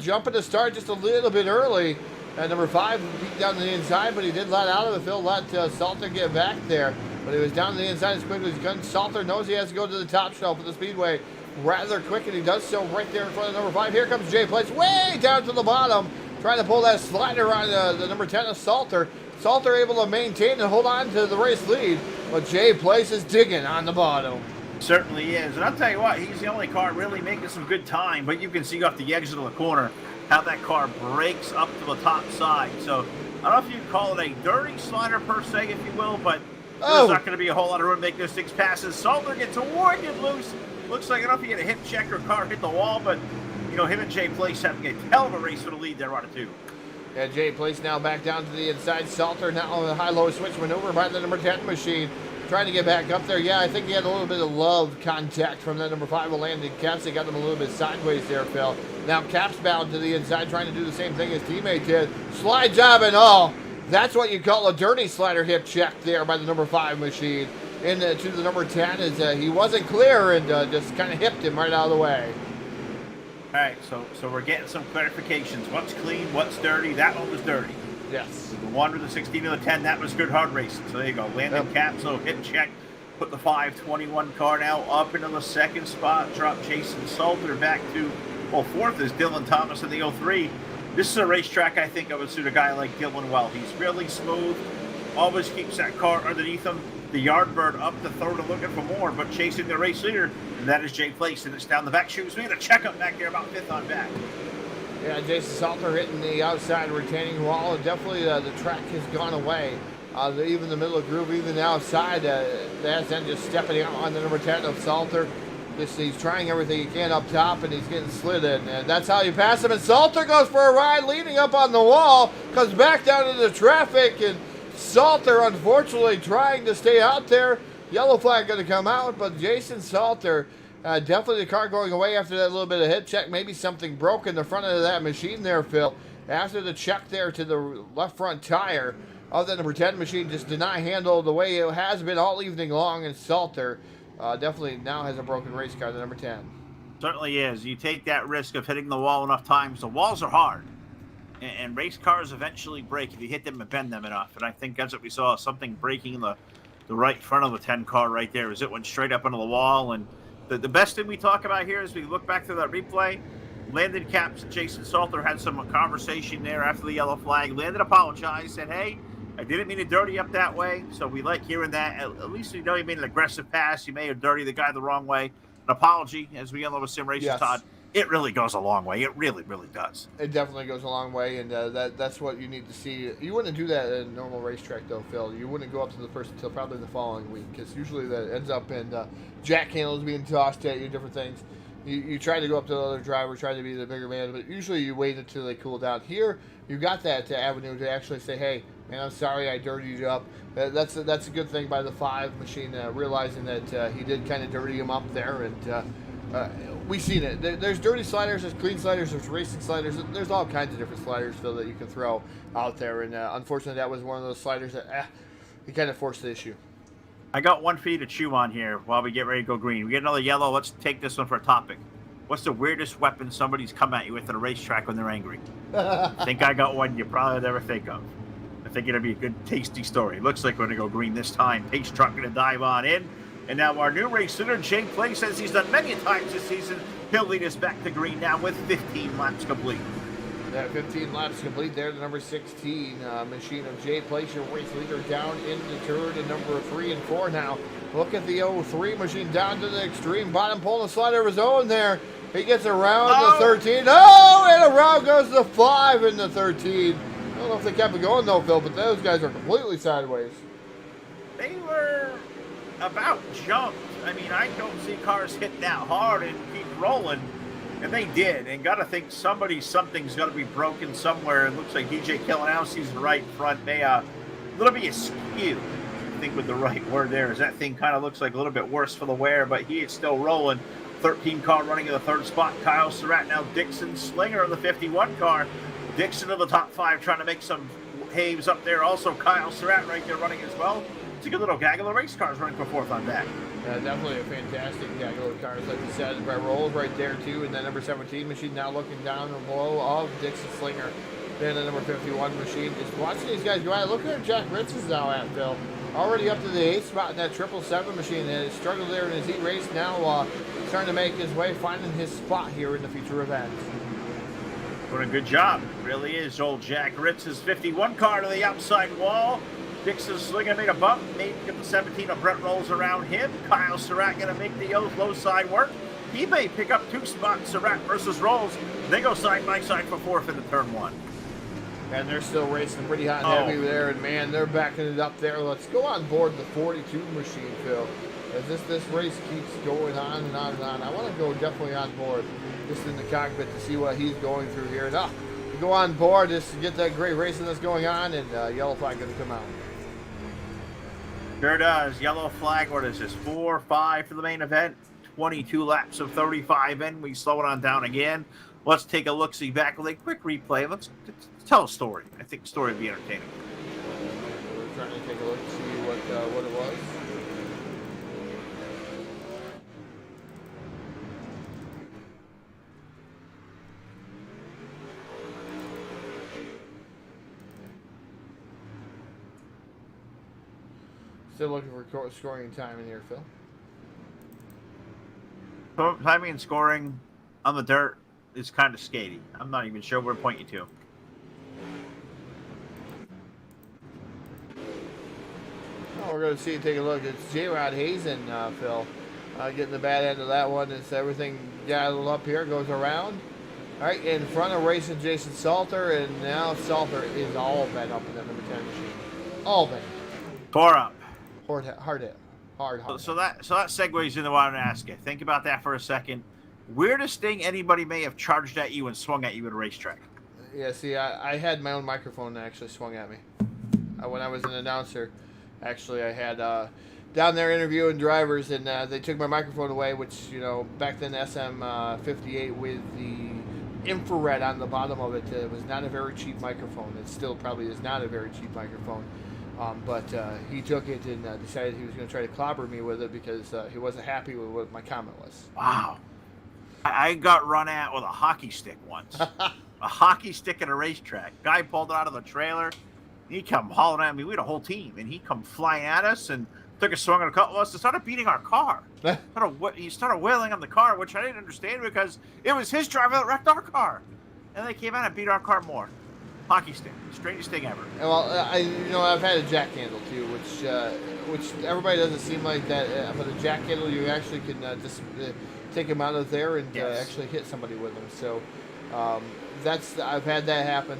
jumping to start just a little bit early. Number 5 beat down to the inside, but he did let out of it. Phil let Salter get back there, but he was down to the inside as quickly as he could. Salter knows he has to go to the top shelf of the Speedway rather quick, and he does so right there in front of number 5. Here comes Jay Place way down to the bottom, trying to pull that slider on the number 10 of Salter. Salter able to maintain and hold on to the race lead, but Jay Place is digging on the bottom. Certainly is, and I'll tell you what, he's the only car really making some good time, but you can see off the exit of the corner how that car breaks up to the top side. So I don't know if you'd call it a dirty slider per se, if you will, but there's not going to be a whole lot of room to make those 6 passes. Salter gets a winded loose. Looks like, I don't know if he had a hip check or car hit the wall, but, you know, him and Jay Place having a hell of a race for the lead there out of 2. Yeah, Jay Place now back down to the inside. Salter now on a high-low switch maneuver by the number 10 machine, trying to get back up there. Yeah, I think he had a little bit of love contact from that number 5 of Landon Capps. They got him a little bit sideways there, Phil. Now Capps bound to the inside, trying to do the same thing his teammate did. Slide job and all. That's what you call a dirty slider hip check there by the number 5 machine. To the number 10 is he wasn't clear and just kind of hipped him right out of the way. All right, so we're getting some clarifications. What's clean, what's dirty? That one was dirty. Yes. The 1 to the 16 to the 10, that was good hard racing. So there you go. Landon Capps, so hit check. Put the 521 car now up into the second spot. Drop Jason Salter back to, well, 4th is Dylan Thomas in the 03. This is a racetrack I think I would suit a guy like Dylan well. He's really smooth. Always keeps that car underneath him. The Yardbird up to 3rd and looking for more, but chasing the race leader, and that is Jay Place, and it's down the back chutes. We had a checkup back there about 5th on back. Yeah, Jason Salter hitting the outside retaining wall, and definitely the track has gone away. Even the middle groove, even the outside, that's then just stepping out on the number 10 of Salter. He's trying everything he can up top, and he's getting slid in, and that's how you pass him. And Salter goes for a ride, leaning up on the wall, comes back down into the traffic, and Salter, unfortunately, trying to stay out there. Yellow flag going to come out, but Jason Salter, definitely the car going away after that little bit of hip check. Maybe something broke in the front of that machine there, Phil. After the check there to the left front tire of the number 10 machine just did not handle the way it has been all evening long, and Salter definitely now has a broken race car, the number 10. Certainly is. You take that risk of hitting the wall enough times. The walls are hard. And race cars eventually break if you hit them and bend them enough. And I think that's what we saw, something breaking in the right front of the 10 car right there as it went straight up into the wall. And the best thing we talk about here is we look back to that replay. Landon Capps and Jason Salter had some conversation there after the yellow flag. Landon apologized, said, hey, I didn't mean to dirty up that way. So we like hearing that. At least we know you made an aggressive pass. You may have dirtied the guy the wrong way. An apology, as we all with sim races, yes. Todd. It really goes a long way. It really, really does. It definitely goes a long way, and that's what you need to see. You wouldn't do that at a normal racetrack, though, Phil. You wouldn't go up to the person until probably the following week, because usually that ends up in jack handles being tossed at you, different things. You try to go up to the other driver, try to be the bigger man, but usually you wait until they cool down. Here, you got that avenue to actually say, hey, man, I'm sorry I dirtied you up. That's a good thing by the 5 machine, realizing that he did kind of dirty him up there, and we've seen it. There's dirty sliders, there's clean sliders, there's racing sliders. There's all kinds of different sliders, Phil, that you can throw out there. And unfortunately, that was one of those sliders that he kind of forced the issue. I got one for you to chew on here while we get ready to go green. We get another yellow. Let's take this one for a topic. What's the weirdest weapon somebody's come at you with at a racetrack when they're angry? I think I got one you probably never think of. I think it'll be a good, tasty story. Looks like we're going to go green this time. Pace truck going to dive on in. And now our new race leader, Jay Place, as he's done many times this season, he'll lead us back to green now with 15 laps complete. Yeah, 15 laps complete there. The number 16 machine of Jay Place, your race leader, down into turn and number 3 and 4 now. Look at the 03 machine down to the extreme bottom, pulling a slider of his own there. He gets around the 13. Oh, and around goes the 5 and the 13. I don't know if they kept it going though, Phil, but those guys are completely sideways. They were about jumped. I mean, I don't see cars hit that hard and keep rolling, and they did. And got to think something's got to be broken somewhere. It looks like DJ Kalinowski's right front may a little bit askew. think with the right word there, is that thing kind of looks like a little bit worse for the wear, but he is still rolling. 13 car running in the third spot. Kyle Surratt, now Dixon Slinger in the 51 car. Dixon in the top 5 trying to make some waves up there. Also Kyle Surratt right there running as well. It's a good little gaggle of race cars running for 4th on deck. Definitely a fantastic gaggle of cars, like you said. Brett Rolls right there too, and then number 17 machine now looking down the below of Dixon Slinger. Then the number 51 machine. Just watching these guys go out. Look where Jack Ritz is now at, Phil. Already up to the 8th spot in that 777 machine. And he struggled there in his heat race. Now starting to make his way, finding his spot here in the feature event. Doing a good job. Really is. Old Jack Ritz's 51 car to the outside wall. Dixon Slinger made a bump. Made the 17 of Brett Rolls around him. Kyle Surratt going to make the low side work. He may pick up 2 spots, Surratt versus Rolls. They go side by side for 4th in the turn 1. And they're still racing pretty hot and heavy there, and man, they're backing it up there. Let's go on board the 42 machine, Phil. As this race keeps going on and on and on. I want to go definitely on board, just in the cockpit, to see what he's going through here. And go on board just to get that great racing that's going on, and yellow flag going to come out. Sure does. Yellow flag. What is this? 4, 5 for the main event. 22 laps of 35 in. We slow it on down again. Let's take a look-see back with a quick replay. Let's tell a story. I think the story would be entertaining. We're trying to take a look to see what it was. Still looking for scoring time in here, Phil. Timing and scoring on the dirt is kind of skaty. I'm not even sure where to point you to. Oh, we're going to take a look. It's J-Rod Hazen, Phil, getting the bad end of that one. It's everything gathered up here, goes around. All right, in front of racing Jason Salter, and now Salter is all bent up in that number 10 machine. All bent. 4 up. Hard hit. So that segues into what I'm going to ask you. Think about that for a second. Weirdest thing anybody may have charged at you and swung at you at a racetrack? Yeah, see, I had my own microphone that actually swung at me. When I was an announcer, actually, I had down there interviewing drivers, and they took my microphone away, which, you know, back then SM58 with the infrared on the bottom of it was not a very cheap microphone. It still probably is not a very cheap microphone. But he took it and decided he was going to try to clobber me with it because he wasn't happy with what my comment was. Wow. I got run at with a hockey stick once. A hockey stick at a racetrack. Guy pulled it out of the trailer. He come hauling at me. We had a whole team. And he come flying at us and took a swing at a couple of us and started beating our car. He started wailing on the car, which I didn't understand because it was his driver that wrecked our car. And they came out and beat our car more. Hockey stick, strangest thing ever. Well, I've had a jack handle too, which everybody doesn't seem like that. But a jack handle, you actually can just take them out of there and actually hit somebody with them. So I've had that happen.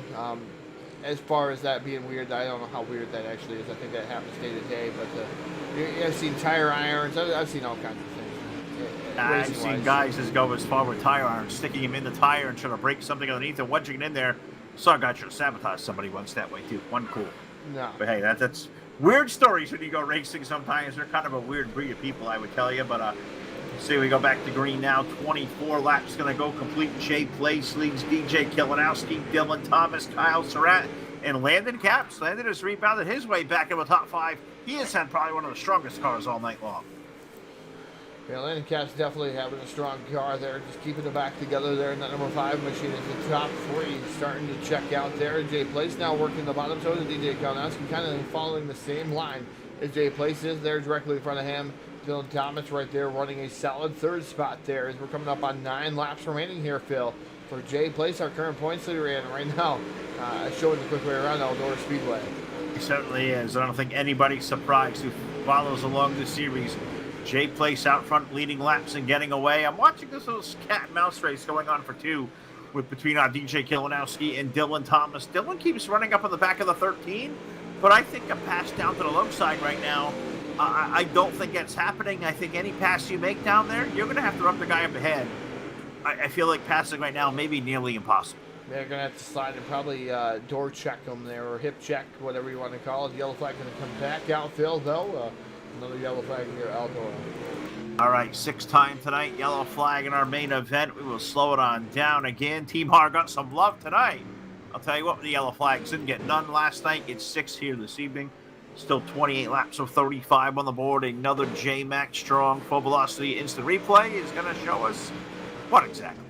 As far as that being weird, I don't know how weird that actually is. I think that happens day to day. But I've seen tire irons. I've seen all kinds of things. I've seen guys just go as far with tire irons, sticking them in the tire and trying to break something underneath and wedging it in there. Saw a guy trying to sabotage somebody once that way too. One cool. No. But hey, that's weird stories when you go racing sometimes. They're kind of a weird breed of people, I would tell you. But see, we go back to green now. 24 laps going to go complete. Jay Place leads DJ Kilinowski, Dylan Thomas, Kyle Surratt, and Landon Capps. Landon has rebounded his way back in the top 5. He has had probably one of the strongest cars all night long. Yeah, Landon Capps definitely having a strong car there, just keeping it back together there in that number 5 machine. It's the top 3 starting to check out there. Jay Place now working the bottom, so is DJ Kalinowski, kind of following the same line as Jay Place is there directly in front of him. Dylan Thomas right there running a solid 3rd spot there as we're coming up on 9 laps remaining here, Phil, for Jay Place, our current points leader, and right now showing the quick way around Eldora Speedway. He certainly is. I don't think anybody's surprised who follows along the series. Jay Place out front leading laps and getting away. I'm watching this little cat and mouse race going on for 2 between DJ Kilinowski and Dylan Thomas. Dylan keeps running up on the back of the 13, but I think a pass down to the low side right now, I don't think that's happening. I think any pass you make down there, you're going to have to run the guy up ahead. I feel like passing right now may be nearly impossible. They're going to have to slide and probably door check them there, or hip check, whatever you want to call it. Yellow flag going to come back outfield, though. Another yellow flag here, Eldora. All right, 6th time tonight. Yellow flag in our main event. We will slow it on down again. Team Har got some love tonight. I'll tell you what, the yellow flags didn't get none last night. It's 6 here this evening. Still 28 laps of 35 on the board. Another J-Max strong full velocity instant replay is going to show us what exactly.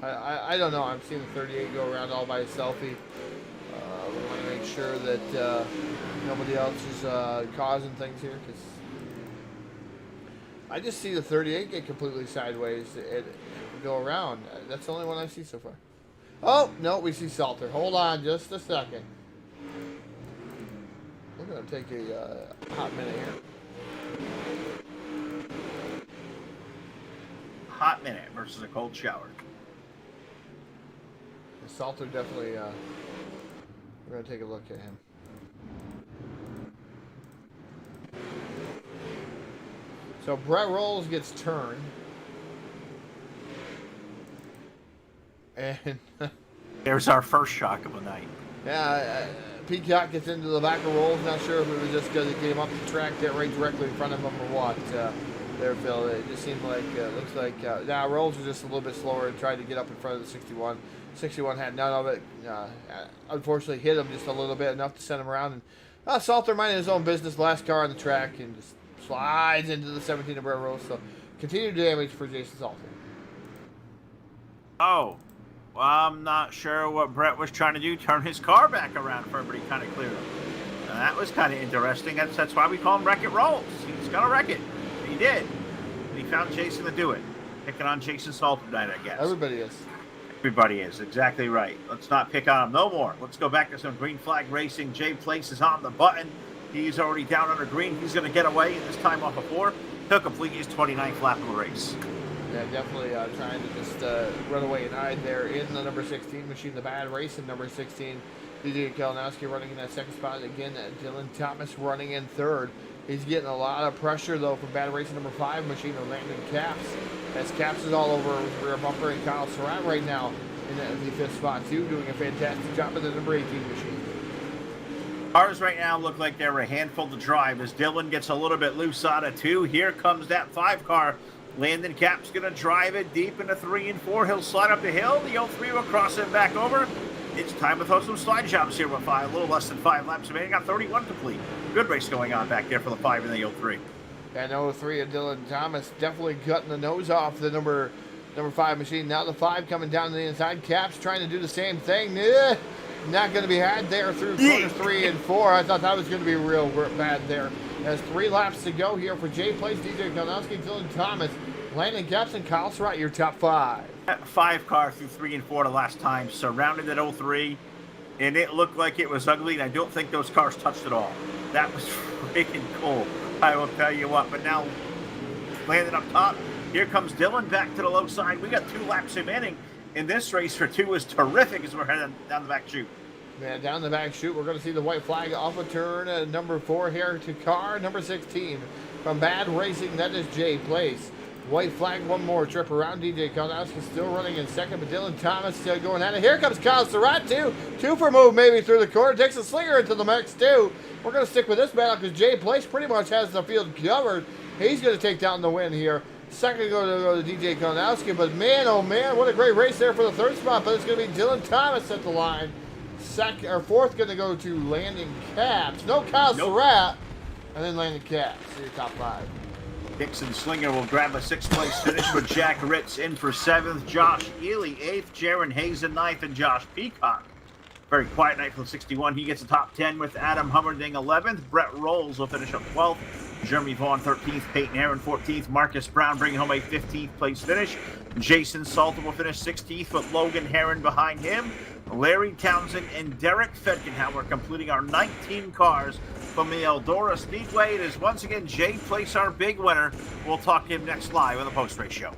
I don't know. I'm seeing the 38 go around all by itself. We want to make sure that nobody else is causing things here, because I just see the 38 get completely sideways and go around. That's the only one I see so far. Oh, no, we see Salter. Hold on just a second. We're going to take a hot minute here. Hot minute versus a cold shower. Salter definitely, we're going to take a look at him. So Brett Rolls gets turned. And there's our first shock of the night. Yeah, Peacock gets into the back of Rolls. Not sure if it was just because he came up the track that right directly in front of him or what. There, Phil. It just seemed like, looks like, now Rolls was just a little bit slower and tried to get up in front of the 61. 61 had none of it. Unfortunately, hit him just a little bit, enough to send him around. And Salter minding his own business, last car on the track, and just slides into the 17 of Brett Rolls. So, continued damage for Jason Salter. Oh. Well, I'm not sure what Brett was trying to do, turn his car back around for everybody kind of cleared up. And that was kind of interesting. That's why we call him Wreck It Rolls. He's going to wreck it. He did. And he found Jason to do it. Picking on Jason Salter tonight, I guess. Everybody is. Everybody is. Exactly right. Let's not pick on him no more. Let's go back to some green flag racing. Jay Place is on the button. He's already down under green. He's going to get away, and this time off of 4. He'll complete his 29th lap of the race. Yeah, definitely trying to just run away and hide there in the number 16 machine. The bad race in number 16. DJ Kalinowski running in that second spot. Again, Dylan Thomas running in third. He's getting a lot of pressure, though, from bad racing number 5 machine of Landon Caps. As Caps is all over his rear bumper, and Kyle Surratt right now in the 5th spot, too, doing a fantastic job of the number 18 machine. Cars right now look like they're a handful to drive as Dylan gets a little bit loose out of 2. Here comes that 5 car. Landon Cap's going to drive it deep into 3 and 4. He'll slide up the hill. The 03 will cross him back over. It's time to throw some slide jobs here with 5. A little less than 5 laps remaining. Got 31 complete. Good race going on back there for the 5 and the 03. And 03 and Dylan Thomas definitely cutting the nose off the number 5 machine. Now the 5 coming down to the inside. Caps trying to do the same thing. Not going to be had there through corners 3 and 4. I thought that was going to be real bad there. There's 3 laps to go here for Jay Place, DJ Kalinowski, Dylan Thomas, Landon Caps, and Kyle Surratt, your top 5. That 5 car through 3 and 4 the last time, surrounded at 03, and it looked like it was ugly, and I don't think those cars touched at all. That was freaking cool, I will tell you what. But now, landing up top, here comes Dylan back to the low side. We got 2 laps remaining, and this race for 2 is terrific as we're heading down the back chute. Yeah, down the back chute, we're going to see the white flag off a turn. Number 4 here to car number 16 from Bad Racing. That is Jay Place. White flag, one more trip around. DJ Kalinowski still running in second, but Dylan Thomas still going at it. Here comes Kyle Surratt, too. 2 for move maybe through the corner. Takes a slinger into the mix, too. We're going to stick with this battle because Jay Place pretty much has the field covered. He's going to take down the win here. Second go to DJ Kalinowski, but man, oh man, what a great race there for the 3rd spot. But it's going to be Dylan Thomas at the line. Second or 4th going to go to Landon Caps. No Kyle Surratt, and then Landon Caps. Your top 5. Dixon Slinger will grab a 6th place finish with Jack Ritz in for 7th. Josh Ely 8th. Jaron Hazen 9th, and Josh Peacock. Very quiet night from 61. He gets a top 10 with Adam Hummerding 11th. Brett Rolls will finish up 12th. Jeremy Vaughn 13th. Peyton Aaron 14th. Marcus Brown bringing home a 15th place finish. Jason Salter will finish 16th with Logan Heron behind him. Larry Townsend and Derek Fedgenhauer completing our 19 cars from the Eldora Speedway. It is once again Jay Place, our big winner. We'll talk to him next live on the post-race show.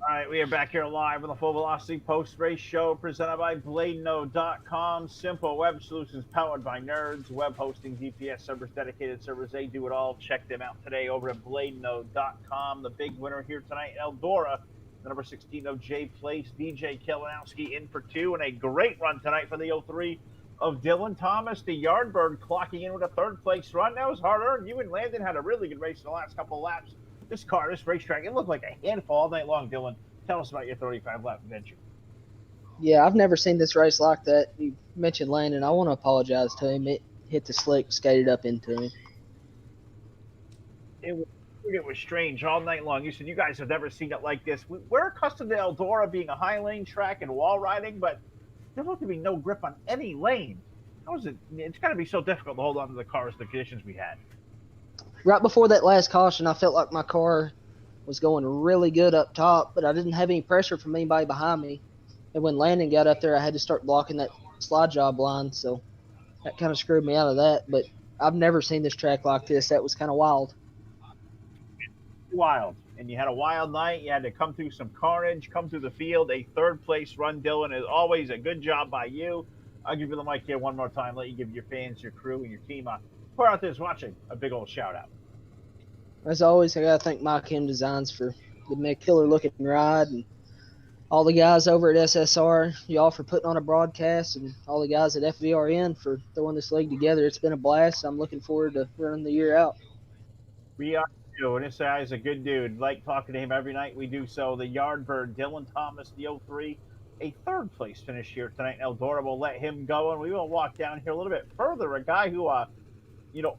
All right, we are back here live on the Full Velocity Post Race Show presented by BladeNode.com. Simple web solutions powered by nerds, web hosting, GPS servers, dedicated servers. They do it all. Check them out today over at BladeNode.com. The big winner here tonight, Eldora, the number 16 of J Place, DJ Kelanowski in for two, and a great run tonight for the 03 of Dylan Thomas, the Yardbird, clocking in with a third place run. That was hard earned. You and Landon had a really good race in the last couple of laps. This car, this racetrack, it looked like a handful all night long, Dylan. Tell us about your 35-lap adventure. Yeah, I've never seen this race like that. You mentioned Landon. I want to apologize to him. It hit the slick, skated up into him. It was strange all night long. You said you guys have never seen it like this. We're accustomed to Eldora being a high lane track and wall riding, but there looked to be no grip on any lane. How was it? It's got to be so difficult to hold on to the cars, the conditions we had. Right before that last caution, I felt like my car was going really good up top, but I didn't have any pressure from anybody behind me. And when Landon got up there, I had to start blocking that slide job line, so that kind of screwed me out of that. But I've never seen this track like this. That was kind of wild. Wild. And you had a wild night. You had to come through some carnage, come through the field. A third-place run, Dylan. As always, a good job by you. I'll give you the mic here one more time. Let you give your fans, your crew, and your team, who are out there watching, a big old shout-out. As always, I got to thank Mike M Designs for giving me a killer-looking ride, and all the guys over at SSR, y'all for putting on a broadcast, and all the guys at FVRN for throwing this league together. It's been a blast. I'm looking forward to running the year out. We are too, and this guy is a good dude. Like talking to him every night, we do so. The Yardbird, Dylan Thomas, the 03, a third-place finish here tonight. Eldora will let him go, and we will walk down here a little bit further. A guy who,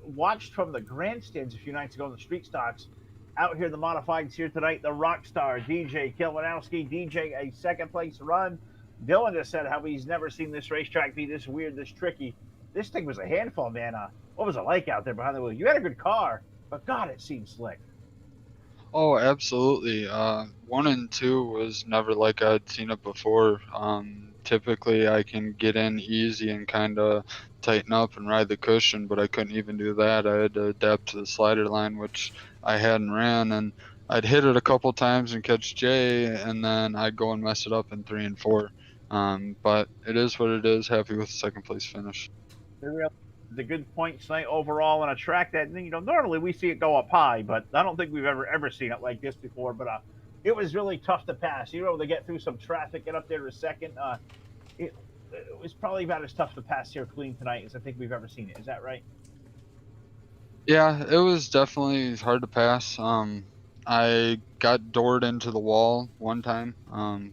watched from the grandstands a few nights ago in the street stocks. Out here, the modifieds here tonight, the rock star, DJ Kelanowski. DJ, a second-place run. Dylan just said how he's never seen this racetrack be this weird, this tricky. This thing was a handful, man. What was it like out there behind the wheel? You had a good car, but, God, it seemed slick. Oh, absolutely. 1 and 2 was never like I'd seen it before. Typically, I can get in easy and kind of tighten up and ride the cushion, but I couldn't even do that. I had to adapt to the slider line, which I hadn't ran, and I'd hit it a couple times and catch Jay, and then I'd go and mess it up in 3 and 4. But it is what it is. Happy with the second place finish. The good points tonight overall on a track that, normally we see it go up high, but I don't think we've ever seen it like this before. But it was really tough to pass. You were able to get through some traffic, get up there to second. It was probably about as tough to pass here clean tonight as I think we've ever seen it. Is that right? Yeah, it was definitely hard to pass. I got doored into the wall one time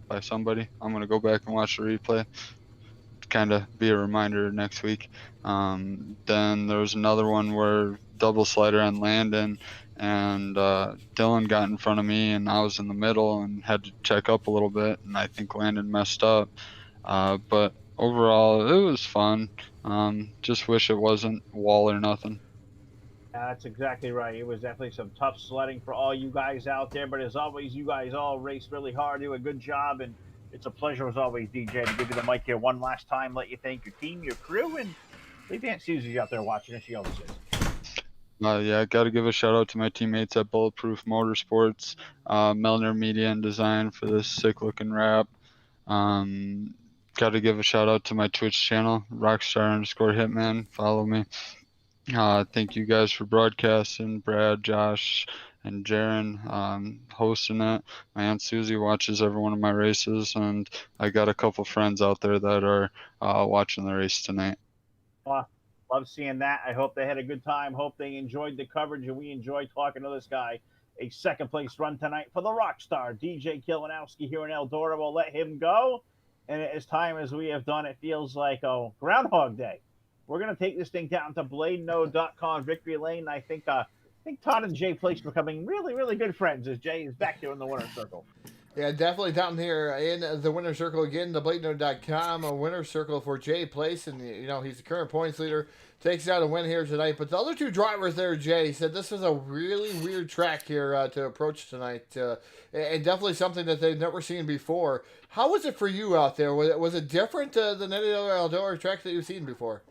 by somebody. I'm going to go back and watch the replay. Kind of be a reminder next week. Then there was another one where double slider on Landon, and Dylan got in front of me, and I was in the middle and had to check up a little bit, and I think Landon messed up. But overall, it was fun. Just wish it wasn't wall or nothing. That's exactly right. It was definitely some tough sledding for all you guys out there, but as always, you guys all raced really hard, do a good job, and it's a pleasure, as always, DJ, to give you the mic here one last time, let you thank your team, your crew, and leave Aunt Susie out there watching, as she always is. Yeah, I got to give a shout out to my teammates at Bulletproof Motorsports, Melner Media and Design for this sick looking wrap. Got to give a shout out to my Twitch channel, Rockstar_Hitman. Follow me. Thank you guys for broadcasting, Brad, Josh, and Jaron hosting it. My Aunt Susie watches every one of my races, and I got a couple friends out there that are watching the race tonight. Love seeing that. I hope they had a good time. Hope they enjoyed the coverage, and we enjoyed talking to this guy. A second-place run tonight for the rock star, DJ Kelanowski here in Eldora. We'll let him go, and as time as we have done, it feels like Groundhog Day. We're going to take this thing down to BladeNode.com, Victory Lane. I think Todd and Jay Place are becoming really, really good friends as Jay is back there in the winner's circle. Yeah, definitely down here in the winner's circle again, the BladeNode.com, a winner's circle for Jay Place, and he's the current points leader. Takes out a win here tonight. But the other two drivers there, Jay, said this was a really weird track here to approach tonight, and definitely something that they've never seen before. How was it for you out there? Was it different than any other Eldora track that you've seen before?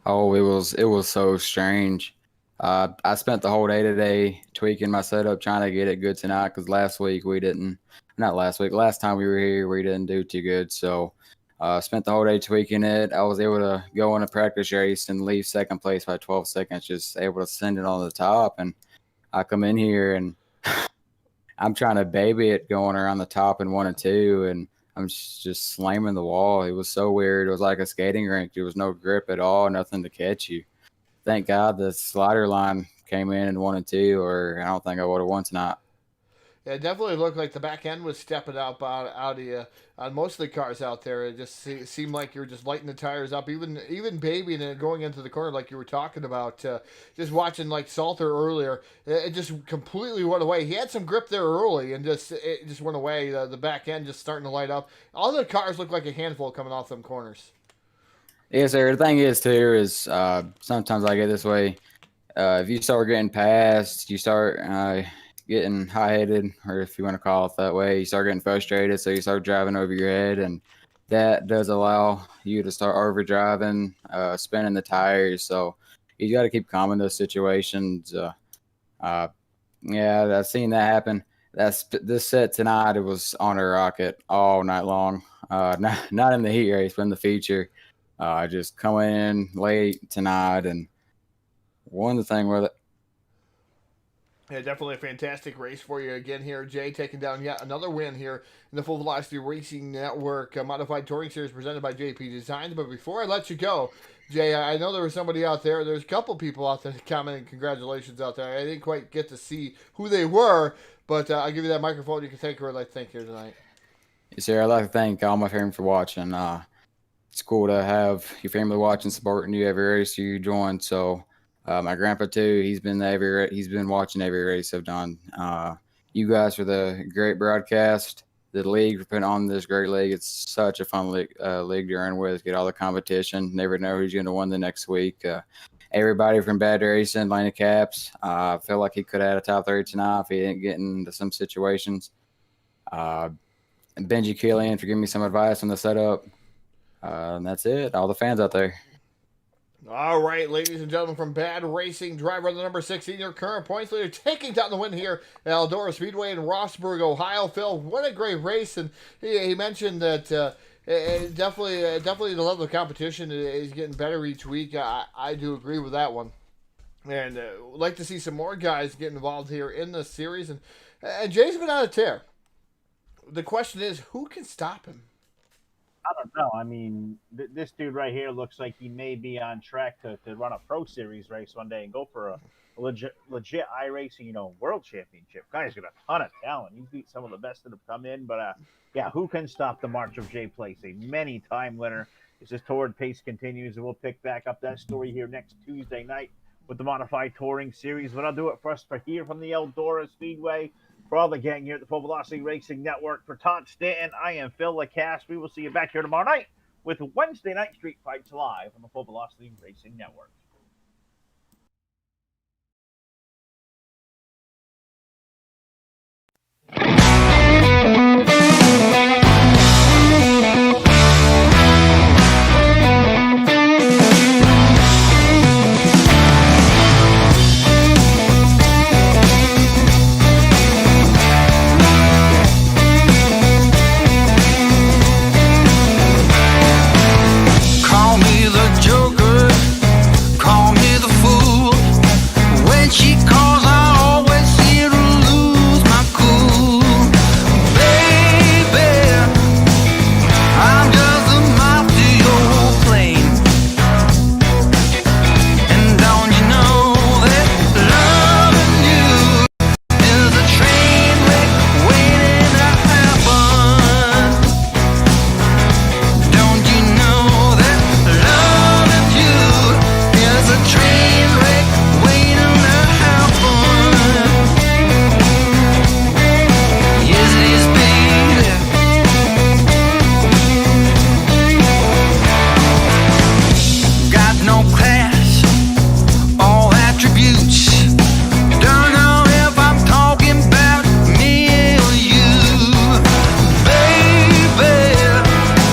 Oh, it was so strange. I spent the whole day today tweaking my setup, trying to get it good tonight, because last week we didn't not last week. Last time we were here, we didn't do too good. So, spent the whole day tweaking it. I was able to go on a practice race and leave second place by 12 seconds, just able to send it on the top. And I come in here and I'm trying to baby it going around the top in 1 and 2, and I'm just slamming the wall. It was so weird. It was like a skating rink. There was no grip at all, nothing to catch you. Thank God the slider line came in 1 and 2, or I don't think I would have won tonight. Yeah, it definitely looked like the back end was stepping up out of you on most of the cars out there. It just seemed like you were just lighting the tires up, even babying it going into the corner like you were talking about. Just watching like Salter earlier, it just completely went away. He had some grip there early, and it just went away. The back end just starting to light up. All the cars look like a handful coming off them corners. Yes, sir. The thing is, too, is sometimes I get this way. If you start getting past, you start getting high-headed, or if you want to call it that way, you start getting frustrated, so you start driving over your head, and that does allow you to start overdriving, spinning the tires. So you got to keep calm in those situations. Yeah, I've seen that happen. This set tonight. It was on a rocket all night long. Not in the heat race, but in the feature. Just coming in late tonight and won the thing with it. Yeah, definitely a fantastic race for you again here, Jay, taking down yet another win here in the Full Velocity Racing Network Modified Touring Series presented by JP Designs. But before I let you go, Jay, I know there was somebody out there. There's a couple people out there commenting congratulations out there. I didn't quite get to see who they were, but I'll give you that microphone. You can thank whoever I'd like to thank here tonight. Yes, sir. I'd like to thank all my family for watching. It's cool to have your family watching, supporting you every race you join. So my grandpa too, he's been watching every race I've done. You guys for the great broadcast, the league for putting on this great league. It's such a fun league to earn with. Get all the competition. Never know who's going to win the next week. Everybody from Bad Racing, Lane of Caps. I feel like he could have had a top 30 tonight if he didn't get into some situations. And Benji Killian for giving me some advice on the setup. And that's it. All the fans out there. All right, ladies and gentlemen, from Bad Racing, driver the number 16, your current points leader, taking down the win here at Eldora Speedway in Rossburg, Ohio. Phil, what a great race. And he mentioned that definitely the level of competition is getting better each week. I do agree with that one. And would like to see some more guys get involved here in this series. And Jay's been on a tear. The question is, who can stop him? I don't know. I mean, this dude right here looks like he may be on track to run a Pro Series race one day and go for a legit iRacing, world championship. Guy's got a ton of talent. He's beat some of the best that have come in. But, yeah, who can stop the march of Jay Place? A many-time winner. As this torrid pace continues, and we'll pick back up that story here next Tuesday night with the Modified Touring Series. But I'll do it for us for here from the Eldora Speedway. For all the gang here at the Full Velocity Racing Network, for Todd Stanton, I am Phil Lacasse. We will see you back here tomorrow night with Wednesday Night Street Fights live on the Full Velocity Racing Network.